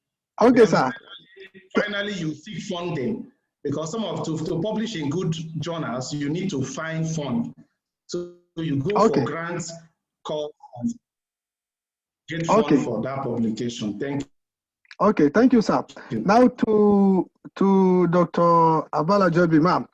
Okay, sir. Finally, you seek funding, because to publish in good journals, you need to find fund. So you go for grants, calls, and get fund for that publication. Thank you. Okay, thank you, sir. Now to Dr. Abala Jobi, ma'am.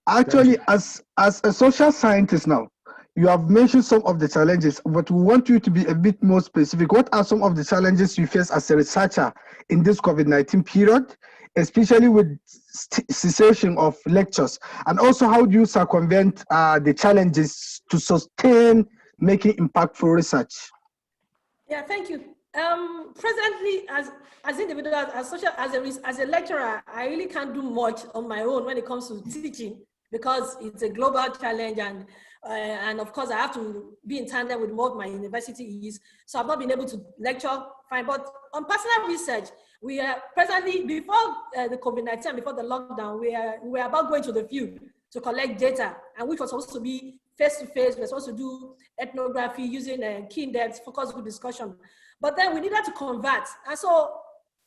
As a social scientist now, you have mentioned some of the challenges, but we want you to be a bit more specific. What are some of the challenges you face as a researcher in this COVID-19 period, especially with cessation of lectures? And also, how do you circumvent the challenges to sustain making impactful research? Yeah, thank you. Presently, as individual, as a lecturer, I really can't do much on my own when it comes to teaching, because it's a global challenge, and of course I have to be in tandem with what my university is. So I've not been able to lecture fine. But on personal research, we are presently, before the COVID-19, before the lockdown, we were about going to the field to collect data, and which was supposed to be face-to-face. We're supposed to do ethnography using key in-depth focus group discussion. But then we needed to convert. And so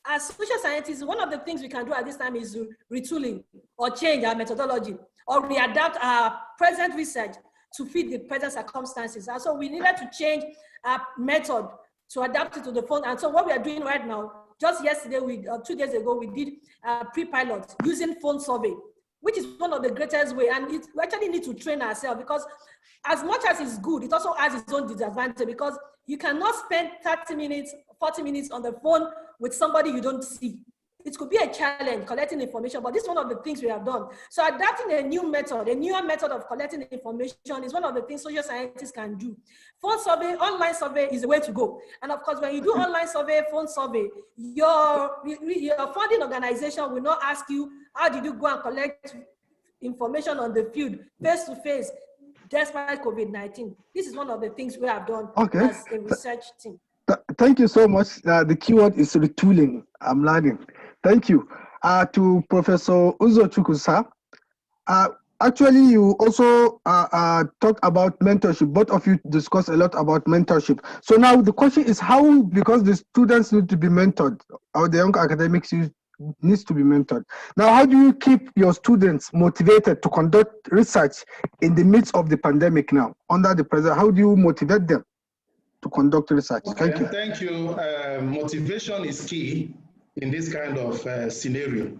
as social scientists, one of the things we can do at this time is retooling or change our methodology or readapt our present research to fit the present circumstances. And so we needed to change our method to adapt it to the phone. And so what we are doing right now, just yesterday, 2 days ago, we did a pre-pilot using phone survey, which is one of the greatest way. And we actually need to train ourselves, because as much as it's good, it also has its own disadvantage, because you cannot spend 30 minutes, 40 minutes on the phone with somebody you don't see. It could be a challenge collecting information, but this is one of the things we have done. So adapting a newer method of collecting information is one of the things social scientists can do. Phone survey, online survey is the way to go. And of course, when you do online survey, phone survey, your funding organization will not ask you, how did you go and collect information on the field, face-to-face, despite COVID-19. This is one of the things we have done as a research team. Thank you so much. The keyword is retooling. I'm learning. Thank you. To Professor Uzochukwu, sir. Actually, you also talk about mentorship. Both of you discuss a lot about mentorship. So now the question is how, because the students need to be mentored, or the young academics needs to be mentored. Now, how do you keep your students motivated to conduct research in the midst of the pandemic now, under the pressure? How do you motivate them to conduct research? Okay, thank you. Thank you. Motivation is key in this kind of scenario.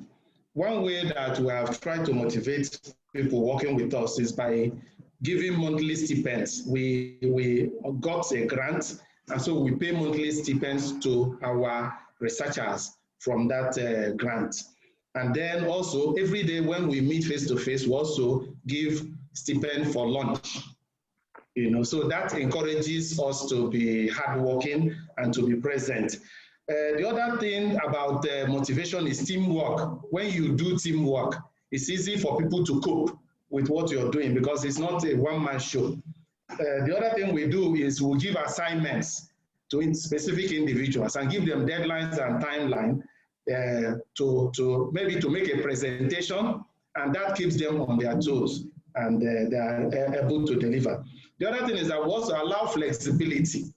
One way that we have tried to motivate people working with us is by giving monthly stipends. We got a grant, and so we pay monthly stipends to our researchers from that grant. And then also every day when we meet face-to-face, we also give stipend for lunch. So that encourages us to be hardworking and to be present. The other thing about motivation is teamwork. When you do teamwork, it's easy for people to cope with what you're doing because it's not a one-man show. The other thing we do is we'll give assignments to specific individuals and give them deadlines and timeline to maybe to make a presentation, and that keeps them on their toes and they are able to deliver. The other thing is that we also allow flexibility.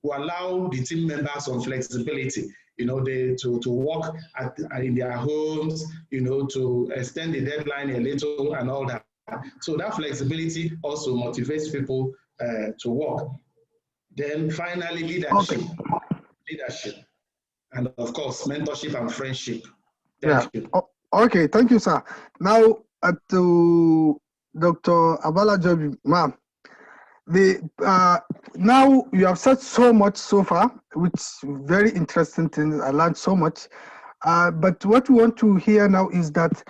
We allow the team members some flexibility, to work in their homes, to extend the deadline a little and all that. So that flexibility also motivates people to work. Then finally, leadership. And of course, mentorship and friendship. Thank you. Okay, thank you, sir. Now, to Dr. Abala Jobi, ma'am. Now you have said so much so far, which very interesting things. I learned so much. But what we want to hear now is that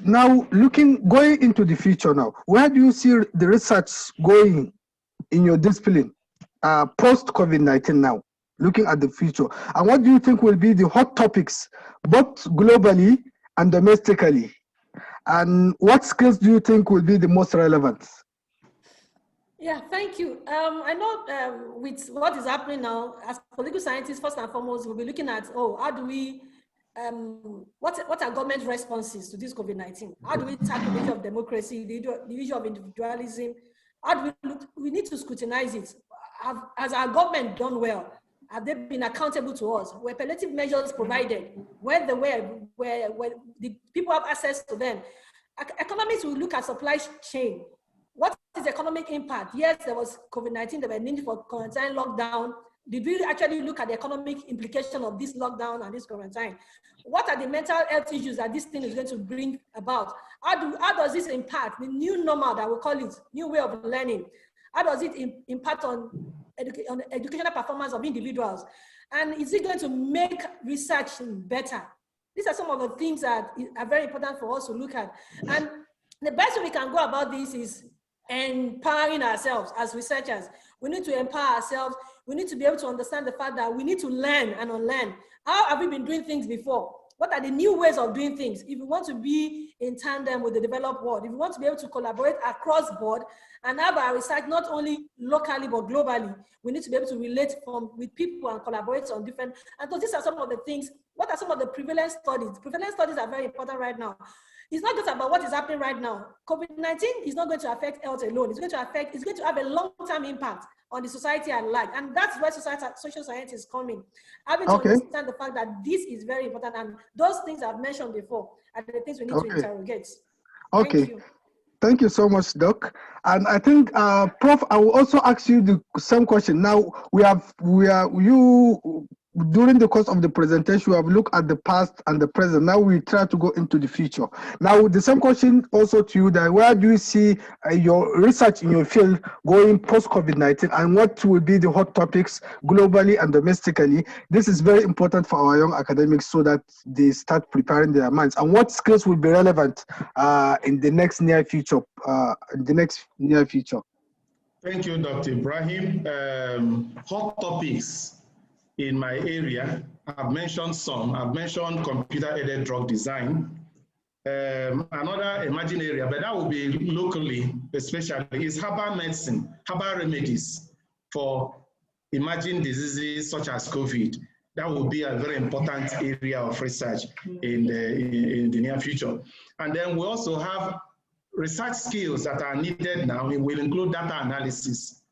now going into the future now, where do you see the research going in your discipline post COVID-19 now, looking at the future? And what do you think will be the hot topics, both globally and domestically? And what skills do you think will be the most relevant? Yeah, thank you. I know with what is happening now, as political scientists, first and foremost, we'll be looking at, how do we, what are government responses to this COVID-19? How do we tackle the issue of democracy, the issue of individualism? How do we look? We need to scrutinize it. Has our government done well? Have they been accountable to us? Were palliative measures provided? Where the people have access to them? Economists will look at supply chain. What is the economic impact? Yes, there was COVID-19, there were need for quarantine, lockdown. Did we actually look at the economic implication of this lockdown and this quarantine? What are the mental health issues that this thing is going to bring about? How does this impact the new normal that we call it, new way of learning? How does it impact on the educational performance of individuals? And is it going to make research better? These are some of the things that are very important for us to look at. And the best way we can go about this is empowering ourselves as researchers. We need to empower ourselves. We need to be able to understand the fact that we need to learn and unlearn. How have we been doing things before? What are the new ways of doing things? If we want to be in tandem with the developed world, if we want to be able to collaborate across board and have our research not only locally but globally, we need to be able to relate with people and collaborate on different. And so these are some of the things. What are some of the prevalence studies? Prevalence studies are very important right now. It's not just about what is happening right now. COVID-19 is not going to affect health alone. It's going to have a long-term impact on the society at large. And that's where social science is coming. Having to understand the fact that this is very important. And those things I've mentioned before are the things we need to interrogate. Okay. Thank you so much, Doc. And I think, Prof, I will also ask you the same question. Now, during the course of the presentation, we have looked at the past and the present. Now we try to go into the future. Now, the same question also to you, that where do you see your research in your field going post-COVID-19, and what will be the hot topics globally and domestically? This is very important for our young academics so that they start preparing their minds. And what skills will be relevant in the next near future? Thank you, Dr. Ibrahim. Hot topics in my area, I've mentioned some. I've mentioned computer-aided drug design. Another emerging area, but that will be locally, especially, is herbal medicine, herbal remedies for emerging diseases such as COVID. That will be a very important area of research in the near future. And then we also have research skills that are needed now. It will include data analysis,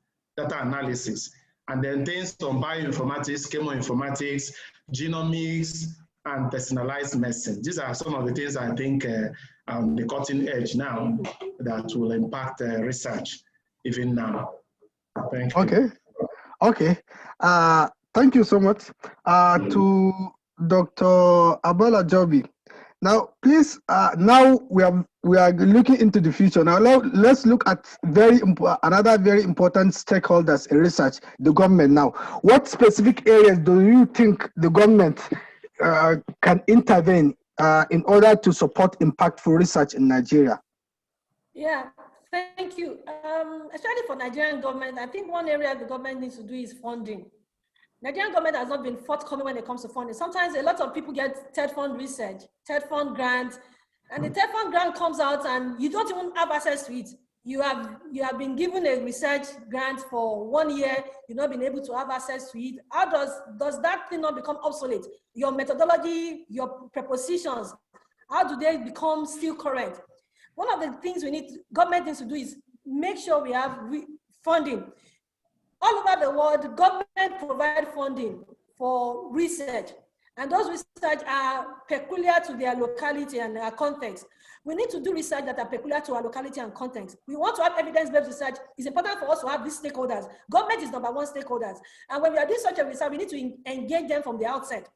and then things on bioinformatics, chemoinformatics, genomics, and personalized medicine. These are some of the things I think on the cutting edge now that will impact research even now. Thank you. Okay. Thank you so much. To Dr. Abala Jobi. Now, please, now we are looking into the future. Now, let's look at another very important stakeholders in research, the government. Now, what specific areas do you think the government can intervene in order to support impactful research in Nigeria? Yeah, thank you. Especially for Nigerian government, I think one area the government needs to do is funding. Nigerian government has not been forthcoming when it comes to funding. Sometimes a lot of people get TED Fund research, TED Fund grants, and the TED Fund grant comes out and you don't even have access to it. You have been given a research grant for 1 year, you've not been able to have access to it. How does that thing not become obsolete? Your methodology, your prepositions, how do they become still correct? One of the things government needs to do is make sure we have funding. All over the world, government provide funding for research, and those research are peculiar to their locality and their context. We need to do research that are peculiar to our locality and context. We want to have evidence-based research. It's important for us to have these stakeholders. Government is #1 stakeholders. And when we are doing such a research, we need to engage them from the outset.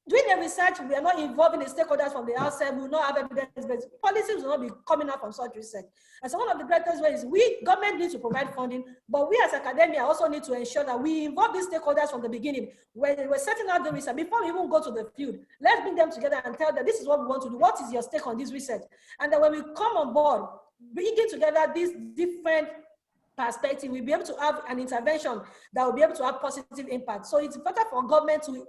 doing the research, we are not involving the stakeholders from the outside, we will not have evidence-based policies will not be coming out from such research. And so one of the greatest ways, government needs to provide funding, but we as academia also need to ensure that we involve these stakeholders from the beginning. When we're setting out the research, before we even go to the field, let's bring them together and tell them this is what we want to do. What is your stake on this research? And then when we come on board, bringing together these different perspective, we'll be able to have an intervention that will be able to have positive impact. So it's better for government to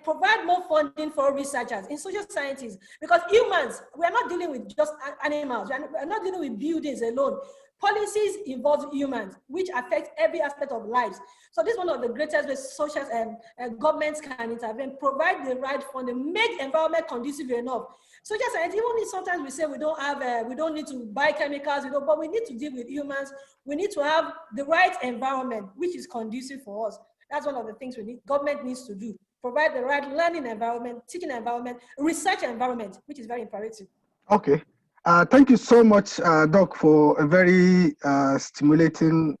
provide more funding for researchers in social sciences, because humans, we are not dealing with just animals, we are not dealing with buildings alone. Policies involve humans, which affect every aspect of lives. So this is one of the greatest ways social governments can intervene, provide the right funding, make environment conducive enough. Social science, even if sometimes we say we don't need to buy chemicals, but we need to deal with humans. We need to have the right environment, which is conducive for us. That's one of the things government needs to do. Provide the right learning environment, teaching environment, research environment, which is very imperative. Okay. Thank you so much, Doc, for a very stimulating,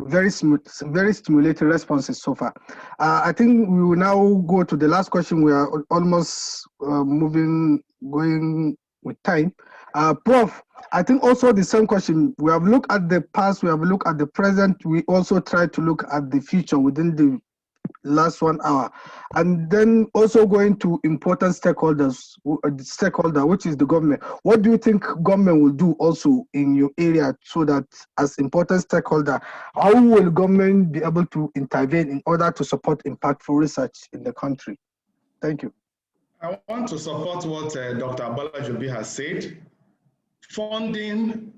very stimulating responses so far. I think we will now go to the last question. We are almost going with time. Prof, I think also the same question. We have looked at the past, we have looked at the present, we also try to look at the future within the last 1 hour, and then also going to important stakeholders, which is the government. What do you think government will do also in your area, so that as important stakeholder, how will government be able to intervene in order to support impactful research in the country? Thank you. I want to support what Dr. Abalajobi has said. Funding.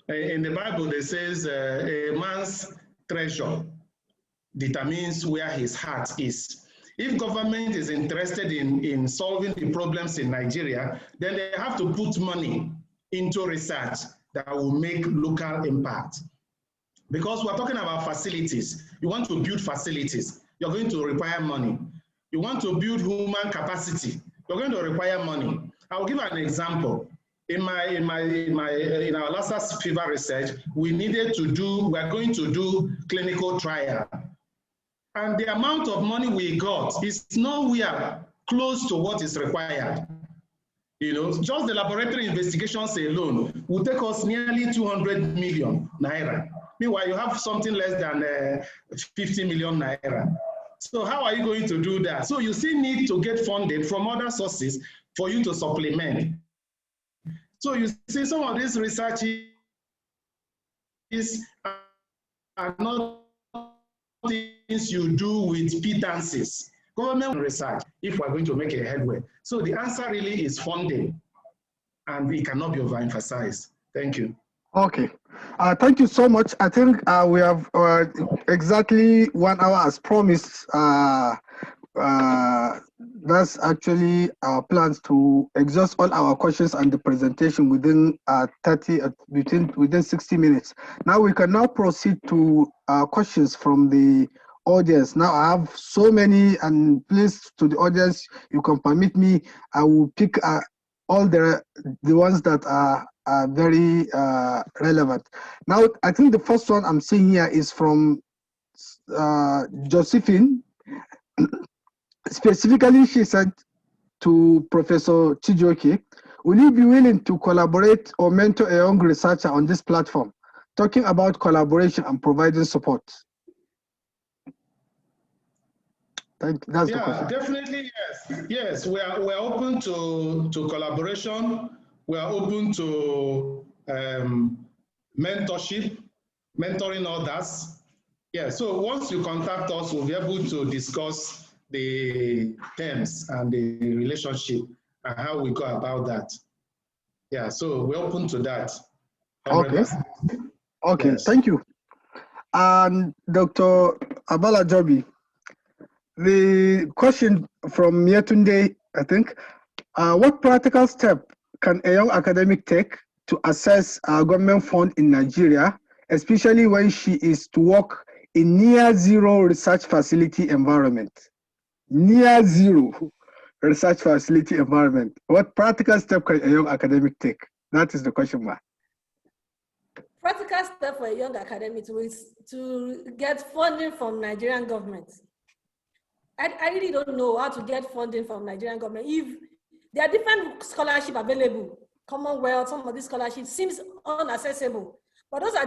In the Bible, it says a man's treasure determines where his heart is. If government is interested in solving the problems in Nigeria, then they have to put money into research that will make local impact. Because we're talking about facilities. You want to build facilities, you're going to require money. You want to build human capacity, you're going to require money. I'll give an example. In our Lassa fever research, we're going to do clinical trial. And the amount of money we got is nowhere close to what is required. Just the laboratory investigations alone will take us nearly 200 million naira. Meanwhile, you have something less than 50 million naira. So how are you going to do that? So you still need to get funded from other sources for you to supplement. So you see, some of these researches are not things you do with pittances. Government research, if we're going to make a headway. So the answer really is funding, and it cannot be overemphasized. Thank you. Okay. Thank you so much. I think we have exactly 1 hour as promised. That's actually our plans to exhaust all our questions and the presentation within within 60 minutes. Now we can now proceed to questions from the audience. Now I have so many, and please, to the audience, you can permit me, I will pick all the ones that are very relevant. Now I think the first one I'm seeing here is from Josephine. Specifically, she said to Professor Chijioke, will you be willing to collaborate or mentor a young researcher on this platform, talking about collaboration and providing support? That's the question. Definitely, yes. Yes, we are open to collaboration. We are open to mentorship, mentoring others. Yeah, so once you contact us, we'll be able to discuss the terms and the relationship and how we go about that. Yeah, so we're open to that. 100%. Okay, yes. Thank you. And Dr. Abalajobi, the question from Yetunde, I think, what practical step can a young academic take to assess government fund in Nigeria, especially when she is to work in near zero research facility environment? Near zero research facility environment. What practical step can a young academic take? That is the question mark. Practical step for a young academic is to get funding from Nigerian government. I really don't know how to get funding from Nigerian government. If there are different scholarships available, Commonwealth, some of these scholarships seems unaccessible. But those are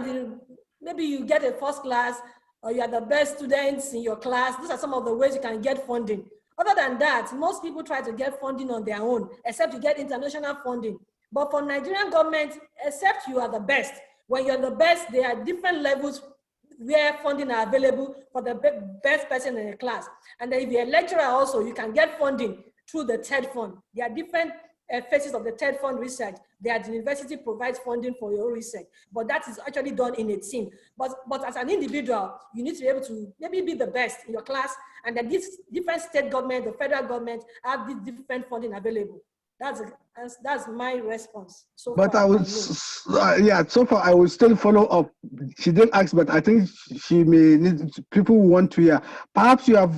maybe you get a first class or you are the best students in your class. Those are some of the ways you can get funding. Other than that, most people try to get funding on their own, except you get international funding. But for Nigerian government, except you are the best, when you're the best, there are different levels where funding are available for the best person in the class. And then if you're a lecturer also, you can get funding through the TED Fund. There are different phases of the TED Fund research. The university provides funding for your research, but that is actually done in a team. But as an individual, you need to be able to maybe be the best in your class, and then this different state government, the federal government have these different funding available. That's my response. So but far, I would, yeah, so far I will still follow up. She didn't ask, but I think she may need, people who want to hear. Perhaps you are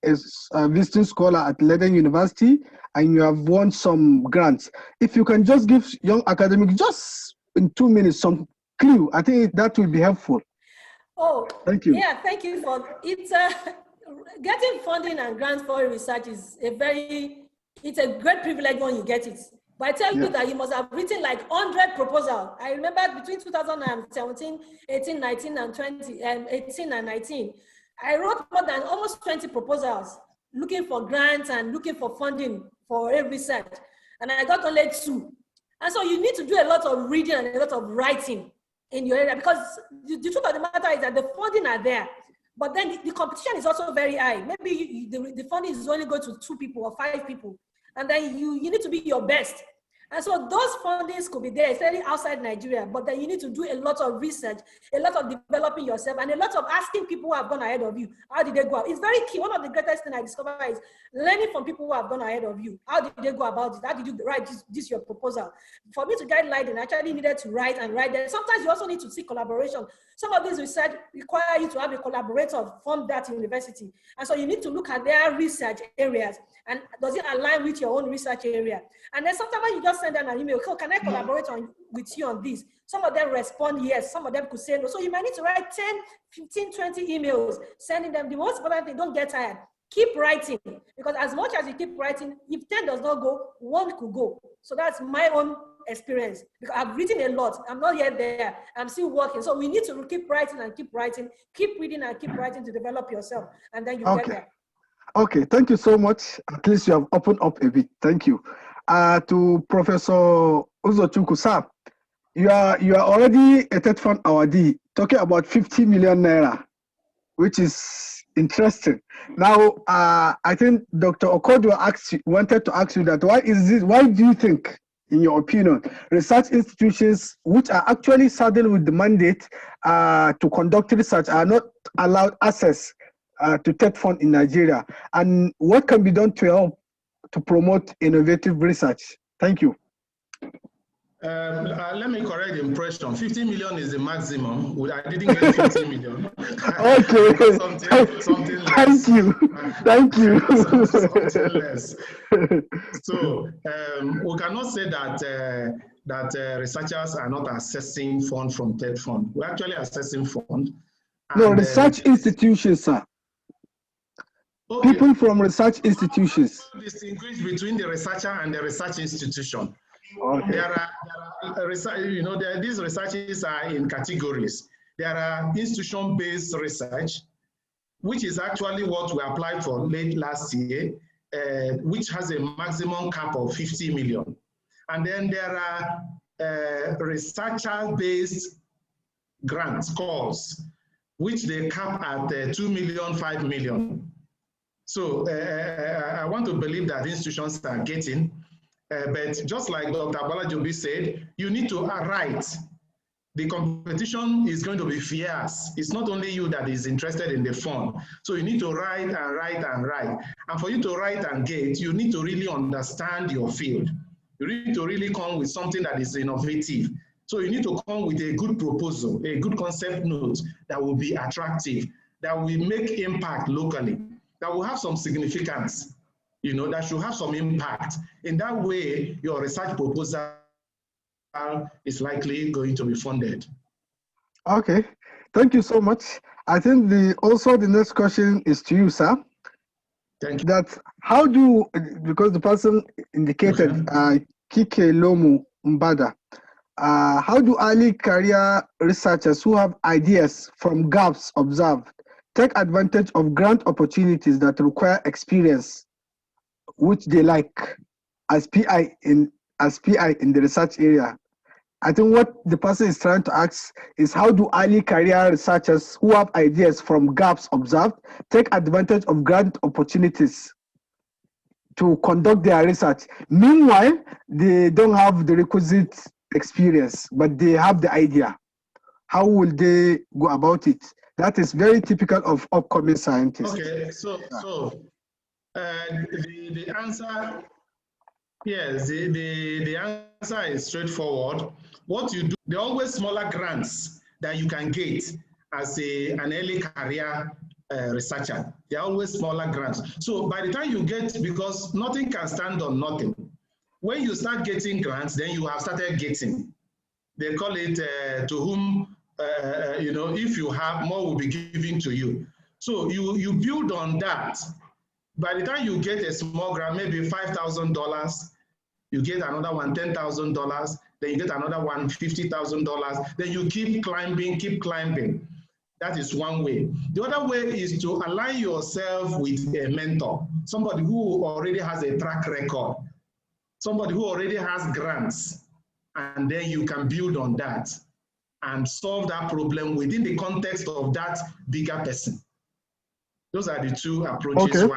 a visiting scholar at Leiden University, and you have won some grants. If you can just give young academics just in 2 minutes some clue, I think that will be helpful. Oh, thank you. Yeah, thank you for it. Getting funding and grants for research is it's a great privilege when you get it. But I tell you that you must have written like 100 proposals. I remember between 2017, 18, 19, and 20, 18 and 19, I wrote more than almost 20 proposals looking for grants and looking for funding for a research. And I got only 2. And so you need to do a lot of reading and a lot of writing in your area, because the truth of the matter is that the funding are there. But then the competition is also very high. Maybe the funding is only going to 2 people or 5 people. And then you need to be your best. And so those fundings could be there, especially outside Nigeria, but then you need to do a lot of research, a lot of developing yourself, and a lot of asking people who have gone ahead of you. How did they go out? It's very key. One of the greatest things I discovered is learning from people who have gone ahead of you. How did they go about it? How did you write this your proposal? For me to get Leiden, I actually needed to write and write. Then sometimes you also need to seek collaboration. Some of these research require you to have a collaborator from that university. And so you need to look at their research areas, and does it align with your own research area? And then sometimes when you just send them an email, oh, can I collaborate with you on this? Some of them respond yes, some of them could say no. So you might need to write 10, 15, 20 emails, sending them. The most important thing, don't get tired. Keep writing, because as much as you keep writing, if 10 does not go, 1 could go. So that's my own experience, because I've written a lot. I'm not yet there. I'm still working. So we need to keep writing and keep writing, keep reading and keep writing to develop yourself, and then you get there. Okay, thank you so much. At least you have opened up a bit. Thank you. To Professor Uzochukwu, sir, you are already a TED Fund awardee, talking about 50 million naira, which is interesting. Now, I think Dr. Okodo wanted to ask you that why do you think, in your opinion, research institutions which are actually saddled with the mandate to conduct research are not allowed access to TED Fund in Nigeria? And what can be done to help to promote innovative research? Thank you. Let me correct the impression. 50 million is the maximum. I didn't get 50 million. Okay. something less. Thank you. Thank you. Something less. So we cannot say that researchers are not accessing fund from TED Fund. We're actually accessing fund. No, research institutions, sir. Okay. People from research institutions. Distinguish between the researcher and the research institution. Okay. There are these researches are in categories. There are institution-based research, which is actually what we applied for late last year, which has a maximum cap of 50 million. And then there are researcher-based grants calls, which they cap at 2 million, 5 million. So I want to believe that institutions are getting, but just like Dr. Balajobi said, you need to write. The competition is going to be fierce. It's not only you that is interested in the fund. So you need to write and write and write. And for you to write and get, you need to really understand your field. You need to really come with something that is innovative. So you need to come with a good proposal, a good concept note that will be attractive, that will make impact locally, that will have some significance, that should have some impact. In that way, your research proposal is likely going to be funded. Okay, thank you so much. I think the next question is to you, sir. Thank you. That how do, because the person indicated, Kike Lomu Mbada, how do early career researchers who have ideas from gaps observed take advantage of grant opportunities that require experience, which they like, as PI in the research area? I think what the person is trying to ask is, how do early career researchers who have ideas from gaps observed take advantage of grant opportunities to conduct their research? Meanwhile, they don't have the requisite experience, but they have the idea. How will they go about it? That is very typical of upcoming scientists. Okay, so the answer, yes, the answer is straightforward. What you do, there are always smaller grants that you can get as an early career researcher. There are always smaller grants. So by the time you get, because nothing can stand on nothing. When you start getting grants, then you have started getting. They call it to whom, if you have, more will be given to you. So you build on that. By the time you get a small grant, maybe $5,000, you get another one, $10,000, then you get another one, $50,000, then you keep climbing. That is one way. The other way is to align yourself with a mentor, somebody who already has a track record, somebody who already has grants, and then you can build on that and solve that problem within the context of that bigger person. Those are the two approaches. Okay.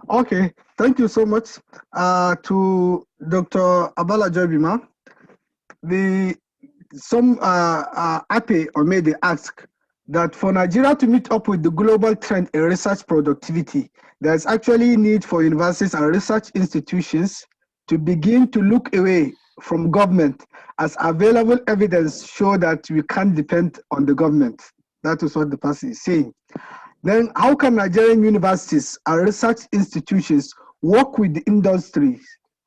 Okay, thank you so much. To Dr. Abala Jobima, some Ape or maybe ask that for Nigeria to meet up with the global trend in research productivity, there's actually need for universities and research institutions to begin to look away from government, as available evidence show that we can't depend on the government. That is what the person is saying. Then how can Nigerian universities and research institutions work with the industry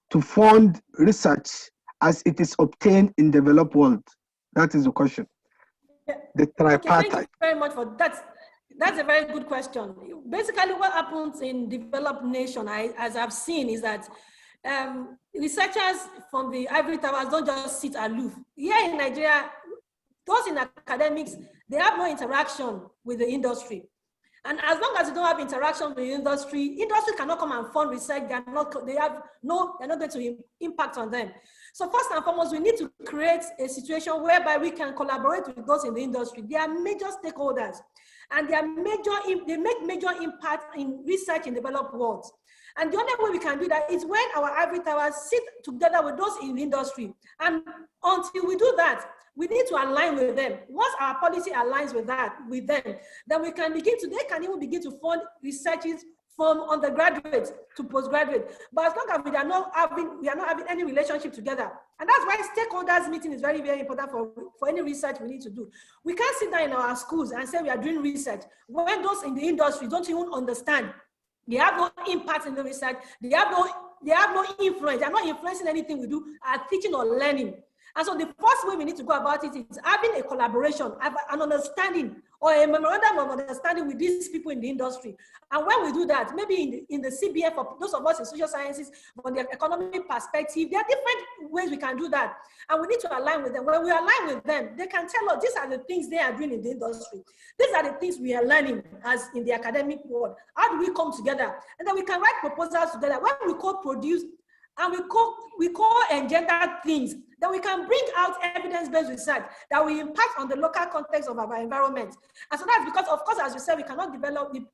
to fund research as it is obtained in developed world? That is the question. Yeah. The tripartite. Okay, thank you very much for that. That's a very good question. Basically, what happens in developed nation, as I've seen, is that researchers from the ivory towers don't just sit aloof. Here in Nigeria, those in academics, they have no interaction with the industry. And as long as you don't have interaction with the industry cannot come and fund research. They're not going to impact on them. So first and foremost, we need to create a situation whereby we can collaborate with those in the industry. They are major stakeholders, and they make major impact in research in developed worlds. And the only way we can do that is when our ivory towers sit together with those in the industry. And until we do that, we need to align with them. Once our policy aligns with them, then they can even begin to fund researches from undergraduate to postgraduate. But as long as we are not having any relationship together, and that's why stakeholders meeting is very, very important for any research we need to do. We can't sit down in our schools and say we are doing research when those in the industry don't even understand. They have no impact in the research. They have no influence. They are not influencing anything we do, teaching or learning. And so the first way we need to go about it is having a collaboration, an understanding, or a memorandum of understanding with these people in the industry. And when we do that, maybe in the CBF, for those of us in social sciences, from the economic perspective, there are different ways we can do that. And we need to align with them. When we align with them, they can tell us these are the things they are doing in the industry. These are the things we are learning as in the academic world. How do we come together? And then we can write proposals together. When we co-produce and we co-engender things, then we can bring out evidence-based research that will impact on the local context of our environment. And so that's because, of course, as we said, we cannot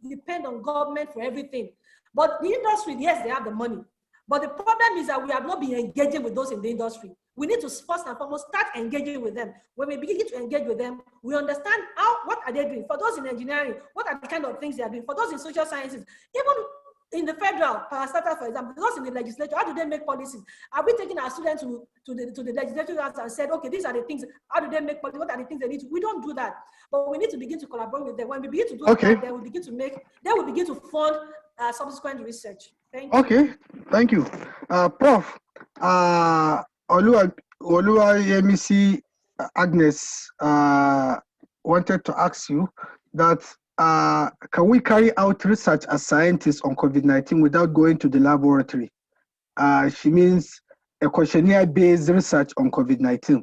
depend on government for everything. But the industry, yes, they have the money. But the problem is that we have not been engaging with those in the industry. We need to first and foremost start engaging with them. When we begin to engage with them, we understand what are they doing. For those in engineering, what are the kind of things they are doing? For those in social sciences, even in the federal parastatal, for example, those in the legislature, how do they make policies? Are we taking our students to the legislature and said, okay, these are the things, how do they make policy? What are the things they need to? We don't do that. But we need to begin to collaborate with them. When we begin to do that, they will begin to fund subsequent research. Thank you. Okay, thank you. Prof, Oluwayemisi Agnes wanted to ask you that can we carry out research as scientists on COVID-19 without going to the laboratory? She means a questionnaire-based research on COVID-19.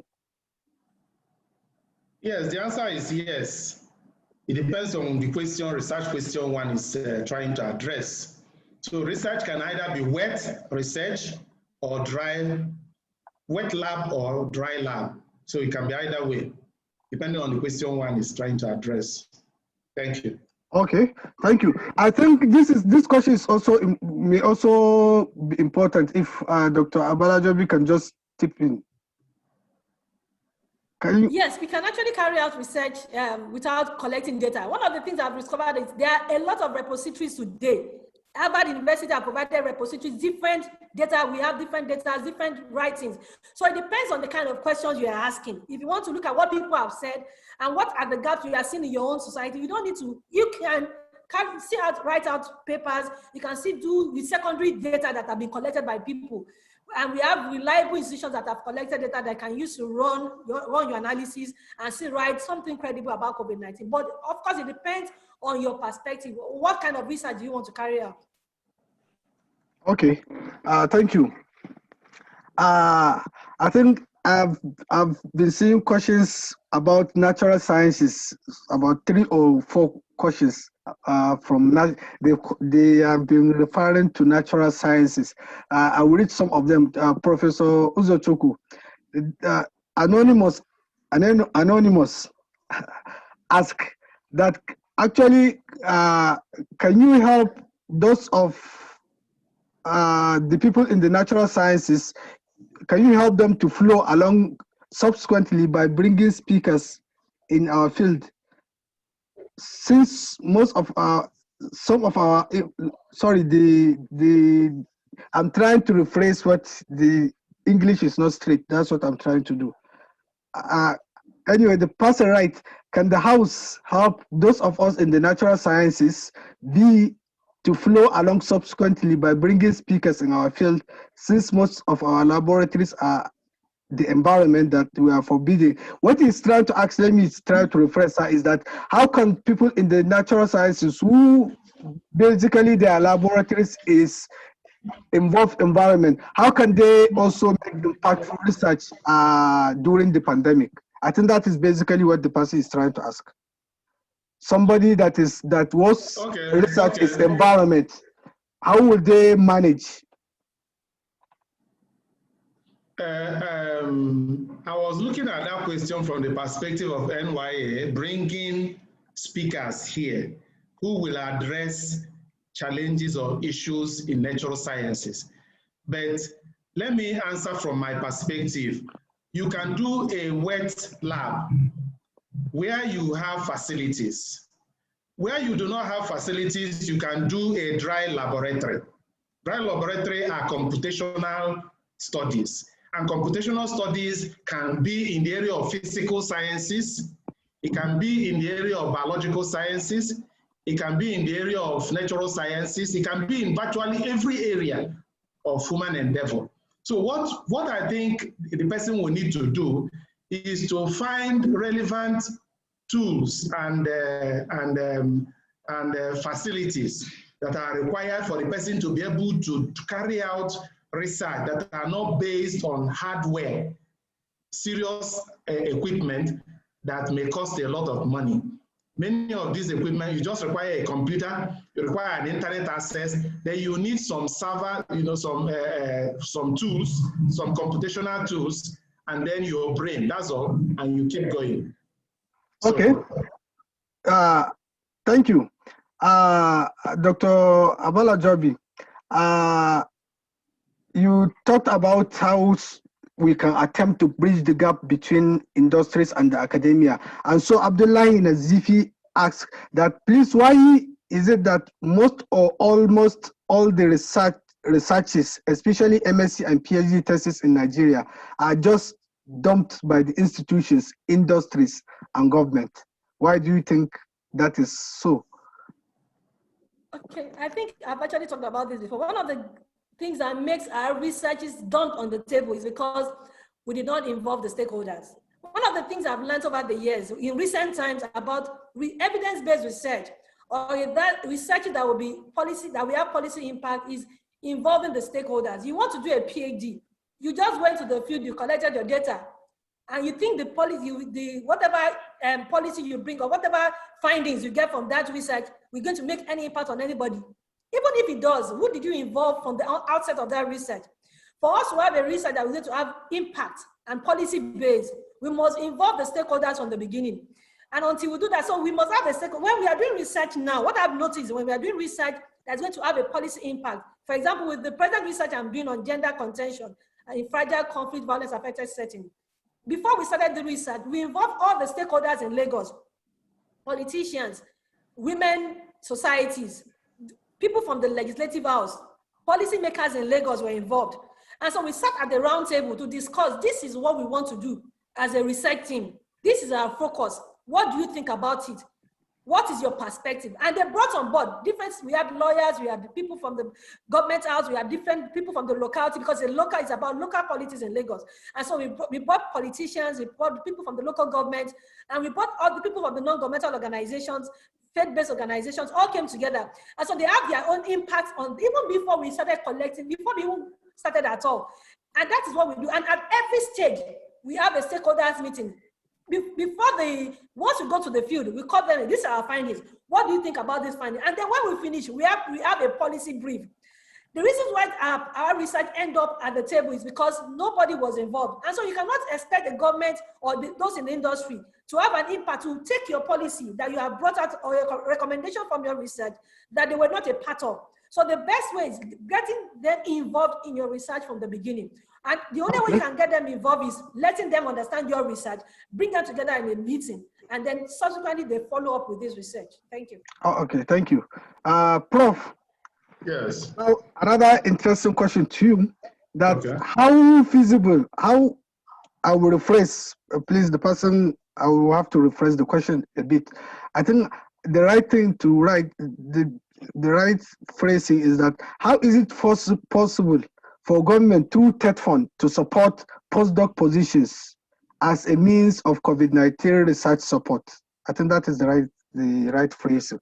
Yes, the answer is yes. It depends on the question, research question one is trying to address. So research can either be wet research or dry, wet lab or dry lab. So it can be either way, depending on the question one is trying to address. Thank you. Okay, thank you. I think this question is also may also be important if Dr. Abalajobi can just tip in. Can you? Yes, we can actually carry out research without collecting data. One of the things I've discovered is there are a lot of repositories today. Harvard University have provided repositories, different data, we have different data, different writings. So it depends on the kind of questions you are asking. If you want to look at what people have said and what are the gaps you are seeing in your own society, you don't need to, you can see out, write out papers, you can see do the secondary data that have been collected by people. And we have reliable institutions that have collected data that can use to run your analysis and still write something credible about COVID-19. But of course, it depends on your perspective. What kind of research do you want to carry out? Okay, thank you. I think I've been seeing questions about natural sciences, about 3 or 4 questions from they have been referring to natural sciences. I will read some of them. Professor Uzochukwu, anonymous ask that actually can you help those of the people in the natural sciences, can you help them to flow along subsequently by bringing speakers in our field? Since most of our, I'm trying to rephrase what the English is not straight. That's what I'm trying to do. Anyway, the person writes, can the house help those of us in the natural sciences to flow along subsequently by bringing speakers in our field, since most of our laboratories are the environment that we are forbidding? What he's trying to ask, let me try to rephrase that, is that how can people in the natural sciences who basically their laboratories is involved environment, how can they also make impactful research during the pandemic? I think that is basically what the person is trying to ask. Somebody that was research is environment, how will they manage? I was looking at that question from the perspective of NYA, bringing speakers here who will address challenges or issues in natural sciences. But let me answer from my perspective. You can do a wet lab where you have facilities. Where you do not have facilities, you can do a dry laboratory. Dry laboratory are computational studies. And computational studies can be in the area of physical sciences, it can be in the area of biological sciences, it can be in the area of natural sciences, it can be in virtually every area of human endeavor. So what I think the person will need to do is to find relevant tools and facilities that are required for the person to be able to carry out research that are not based on hardware, serious equipment that may cost a lot of money. Many of these equipment, you just require a computer, you require an internet access, then you need some server, some tools, some computational tools, and then your brain, that's all, and you keep going. So, okay, thank you. Dr. Abalajobi, you talked about how we can attempt to bridge the gap between industries and the academia. And so Abdullahi Nazifi asks that, please, why is it that most or almost all the researches, especially MSc and PhD thesis in Nigeria, are just dumped by the institutions, industries, and government? Why do you think that is so? Okay, I think I've actually talked about this before. One of the things that makes our research is dumped on the table is because we did not involve the stakeholders. One of the things I've learned over the years in recent times about evidence-based research, or that research that will be policy, that we have policy impact, is involving the stakeholders. You want to do a PhD, you just went to the field, you collected your data, and you think the policy, whatever policy you bring or whatever findings you get from that research, we're going to make any impact on anybody. Even if it does, who did you involve from the outset of that research? For us to have a research that we're going to have impact and policy based, we must involve the stakeholders from the beginning. And until we do that, so we must have a stakeholder. When we are doing research now, what I've noticed when we are doing research that's going to have a policy impact, for example, with the present research I'm doing on gender contention and in fragile conflict violence affected setting, before we started the research, we involved all the stakeholders in Lagos, politicians, women societies, people from the legislative house, policymakers in Lagos were involved. And so we sat at the round table to discuss, this is what we want to do as a research team. This is our focus. What do you think about it? What is your perspective? And they brought on board different, we had lawyers, we had people from the government house, we had different people from the locality, because the local is about local politics in Lagos. And so we brought politicians, we brought people from the local government, and we brought all the people from the non-governmental organizations, faith-based organizations, all came together. And so they have their own impact on, even before we started collecting, before we even started at all. And that is what we do. And at every stage, we have a stakeholders meeting. Once we go to the field, we call them, these are our findings. What do you think about this finding? And then when we finish, we have a policy brief. The reason why our research end up at the table is because nobody was involved. And so you cannot expect the government or those in the industry to have an impact, to take your policy that you have brought out or your recommendation from your research that they were not a part of. So the best way is getting them involved in your research from the beginning. And the only way you can get them involved is letting them understand your research, bring them together in a meeting, and then subsequently they follow up with this research. Thank you. Oh, okay, thank you. Prof. Yes. Now, another interesting question to you, that Okay. how feasible, how I will rephrase, please, the person, I will have to rephrase the question a bit. I think the right thing to write, the right phrasing is that, how is it possible for government through TED Fund to support postdoc positions as a means of COVID-19 research support? I think that is the right phrasing.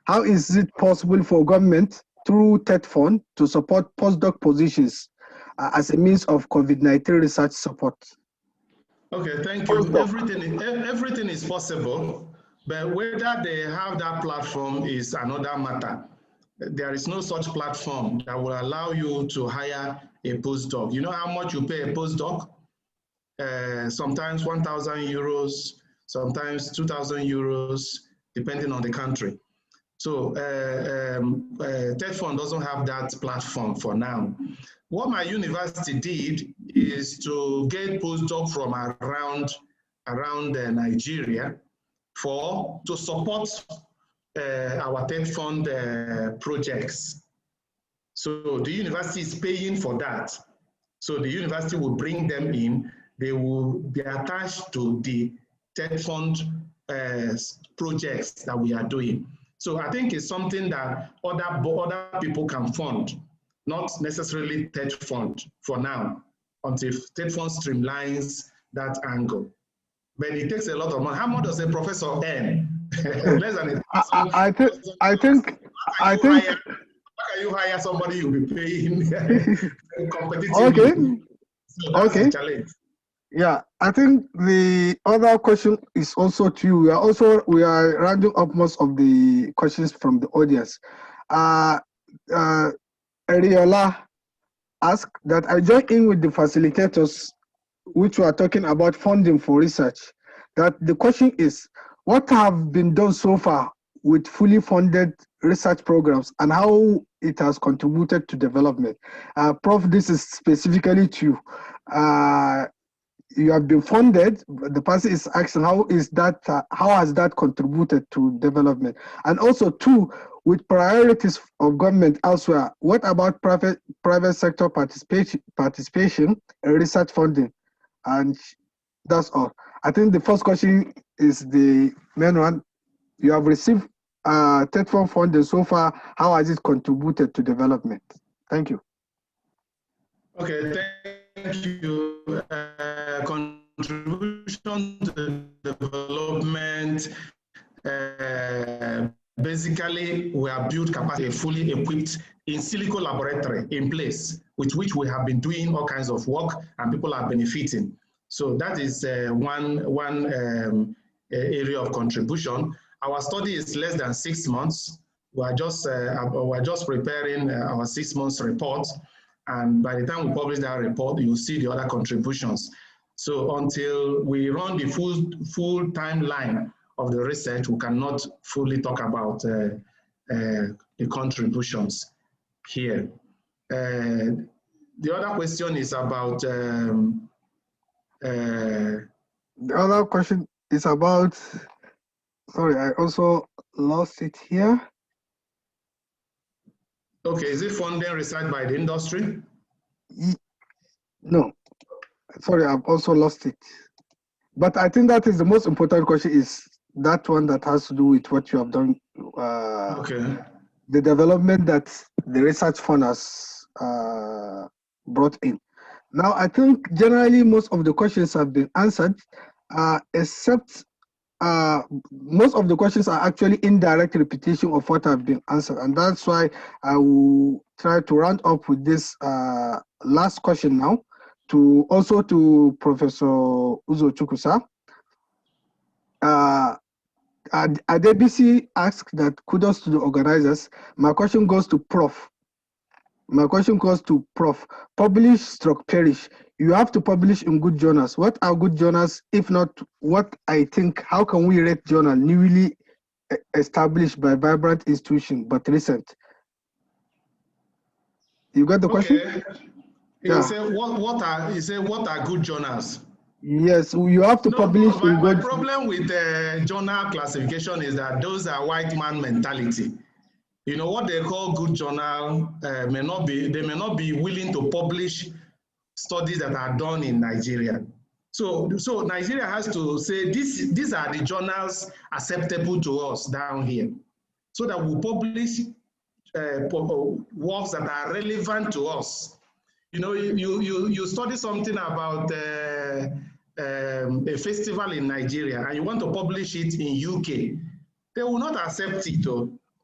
How is it possible for government through TED Fund to support postdoc positions as a means of COVID-19 research support? Okay, thank you. Everything is possible, but whether they have that platform is another matter. There is no such platform that will allow you to hire a postdoc. You know how much you pay a postdoc? Sometimes 1,000 euros, sometimes 2,000 euros, depending on the country. So TED Fund doesn't have that platform for now. What my university did is to get postdocs from around Nigeria to support our TED Fund projects. So the university is paying for that. So the university will bring them in. They will be attached to the TED Fund projects that we are doing. So I think it's something that other people can fund, not necessarily TED Fund for now, until TED Fund streamlines that angle. But it takes a lot of money. How much does a professor earn? Less than I think. How can you hire somebody you'll be paying competitively? Okay. So that's Okay. a challenge. Yeah, I think the other question is also to you. We are rounding up most of the questions from the audience. Ariola asked that I join in with the facilitators, which were talking about funding for research. That the question is, what have been done so far with fully funded research programs and how it has contributed to development? Prof, this is specifically to you. You have been funded. The person is asking, how has that contributed to development? And also, two, with priorities of government elsewhere, what about private sector participation in research funding? And that's all. I think the first question is the main one. You have received TED Fund funding so far. How has it contributed to development? Thank you. Okay, thank you. contribution to development, basically we have built capacity, a fully equipped in silico laboratory in place, with which we have been doing all kinds of work and people are benefiting. So that is one area of contribution. Our study is less than 6 months. We're just preparing our 6 months report. And by the time we publish that report, you'll see the other contributions. So until we run the full timeline of the research, we cannot fully talk about the contributions here. The other question is about... the other question is about... Sorry, I also lost it here. Okay, is it funding research by the industry? No, sorry, I've also lost it. But I think that is the most important question, is that one that has to do with what you have done. Okay. The development that the research fund has brought in. Now, I think generally most of the questions have been answered, except most of the questions are actually indirect repetition of what have been answered, and that's why I will try to round up with this last question now, to Professor Uzo Chukwusa. Adebisi asked that kudos to the organizers. My question goes to Prof. Publish stroke perish. You have to publish in good journals. What are good journals? If not, what I think, how can we rate journal newly established by vibrant institution but recent? You got the question? You say what are good journals? Yes, you have to publish in good. My problem with journal classification is that those are white man mentality. You know, what they call good journal may not be willing to publish studies that are done in Nigeria. So Nigeria has to say these are the journals acceptable to us down here, so that we publish works that are relevant to us. You know, you study something about a festival in Nigeria and you want to publish it in UK, they will not accept it.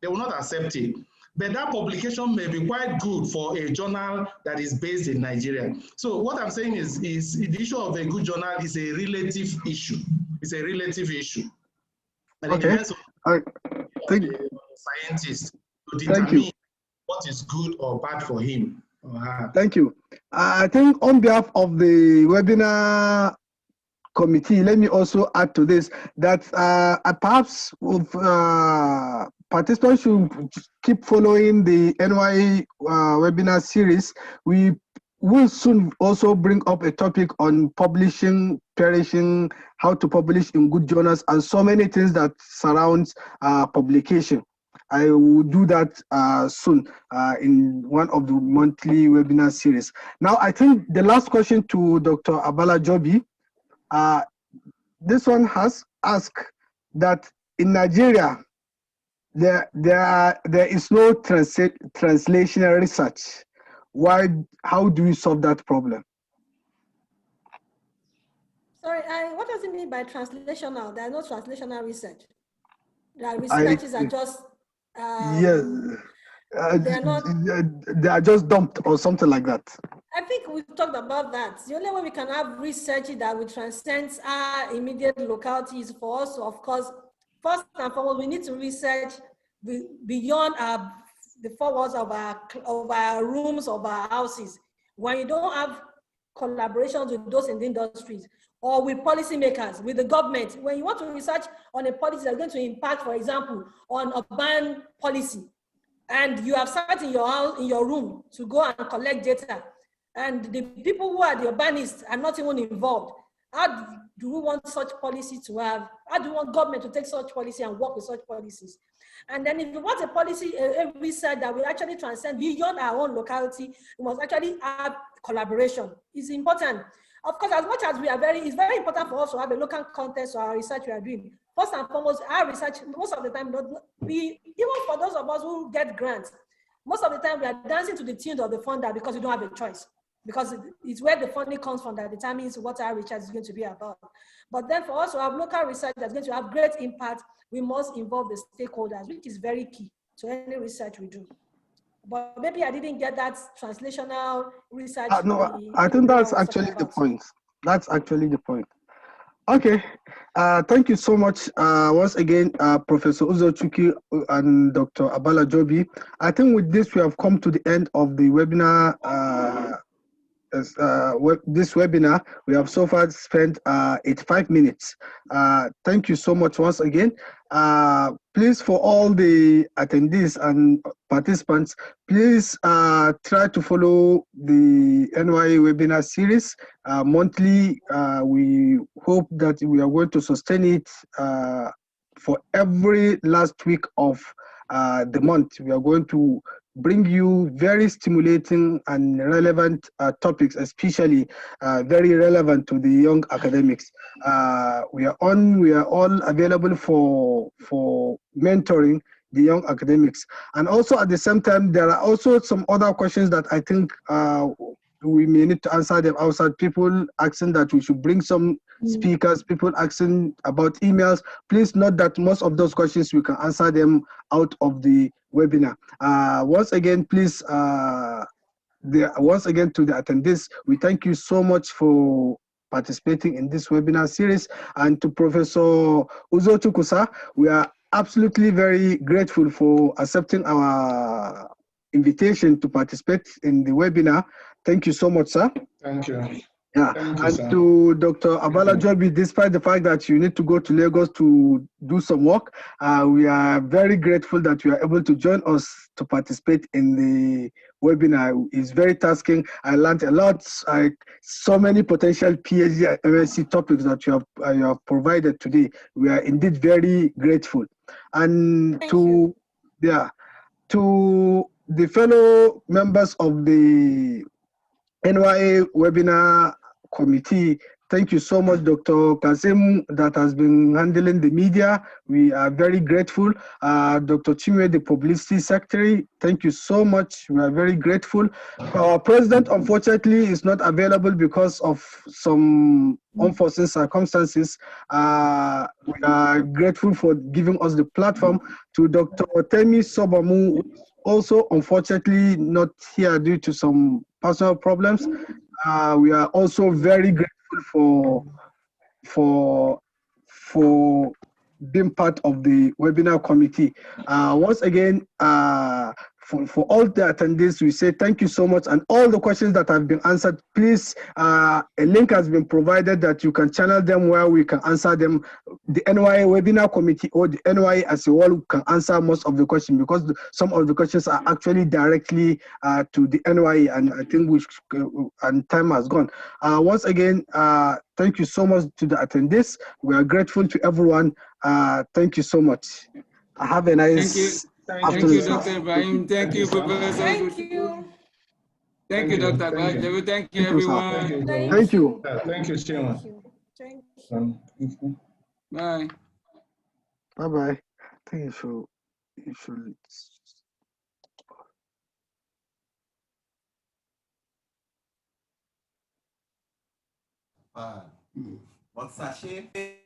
They will not accept it. But that publication may be quite good for a journal that is based in Nigeria. So what I'm saying is the issue of a good journal is a relative issue. It's a relative issue. And it depends on the scientist to determine what is good or bad for him or her. Thank you. I think on behalf of the webinar committee, let me also add to this that perhaps participants should keep following the NY webinar series. We will soon also bring up a topic on publishing, perishing, how to publish in good journals, and so many things that surrounds publication. I will do that soon in one of the monthly webinar series. Now, I think the last question to Dr. Abala Jobi, this one has asked that in Nigeria, there is no translational research. How do we solve that problem? Sorry, what does it mean by translational? There are no translational research. The researches are just yes, they are just dumped or something like that. I think we talked about that. The only way we can have research that will transcend our immediate localities for us, of course, first and foremost, we need to research beyond the four walls of our rooms, of our houses. When you don't have collaborations with those in the industries or with policymakers, with the government, when you want to research on a policy that's going to impact, for example, on urban policy, and you have sat in your house, in your room to go and collect data, and the people who are the urbanists are not even involved, how do we want such policy to have? How do we want government to take such policy and work with such policies? And then if you want a policy, a research that will actually transcend beyond our own locality, we must actually have collaboration. It's important. Of course, as much as it's very important for us to have a local context to our research we are doing. First and foremost, our research, most of the time, even for those of us who get grants, most of the time we are dancing to the tune of the funder because we don't have a choice. because it's where the funding comes from that determines what our research is going to be about. But then for us to have local research that's going to have great impact, we must involve the stakeholders, which is very key to any research we do. But maybe I didn't get that translational research. No, I think that's actually the point. That's actually the point. Okay, thank you so much once again, Professor Uzochukwu and Dr. Abala Jobi. I think with this, we have come to the end of the webinar. This webinar, we have so far spent 85 minutes. Thank you so much once again. Please, for all the attendees and participants, please try to follow the NYA webinar series monthly. We hope that we are going to sustain it for every last week of the month. We are going to bring you very stimulating and relevant topics, especially very relevant to the young academics. We are all available for mentoring the young academics. And also at the same time, there are also some other questions that I think we may need to answer them outside. People asking that we should bring some speakers, people asking about emails. Please note that most of those questions we can answer them out of the webinar. Once again, please, once again to the attendees, we thank you so much for participating in this webinar series. And to Professor Uzochukwu, we are absolutely very grateful for accepting our invitation to participate in the webinar. Thank you so much, sir. Thank you. Yeah, Thank you, and sir. to Dr. Abala Jobi, despite the fact that you need to go to Lagos to do some work, we are very grateful that you are able to join us to participate in the webinar. It's very tasking. I learned a lot, like so many potential PhD and MSc topics that you have provided today. We are indeed very grateful. And to the fellow members of the NYA webinar committee, thank you so much, Dr. Kasim, that has been handling the media. We are very grateful. Dr. Chimwe, the publicity secretary, thank you so much. We are very grateful. Our president, unfortunately, is not available because of some unforeseen circumstances. We are grateful for giving us the platform. To Dr. Temi Sobamu, also unfortunately not here due to some personal problems. We are also very grateful for being part of the webinar committee. Once again, for all the attendees, we say thank you so much, and all the questions that have been answered, please, a link has been provided that you can channel them where we can answer them. The NYA webinar committee or the NYA as a whole can answer most of the questions, because some of the questions are actually directly to the NYA, and I think and time has gone. Once again, thank you so much to the attendees. We are grateful to everyone. Thank you so much. Have a nice Thank you, Dr. Ibrahim. Thank you, Professor. Thank you. Thank you, Dr. Bajavu. Thank you, everyone. Thank you. Thank you, Chima. Thank you. Bye. Bye-bye. I think you should. What's that shit?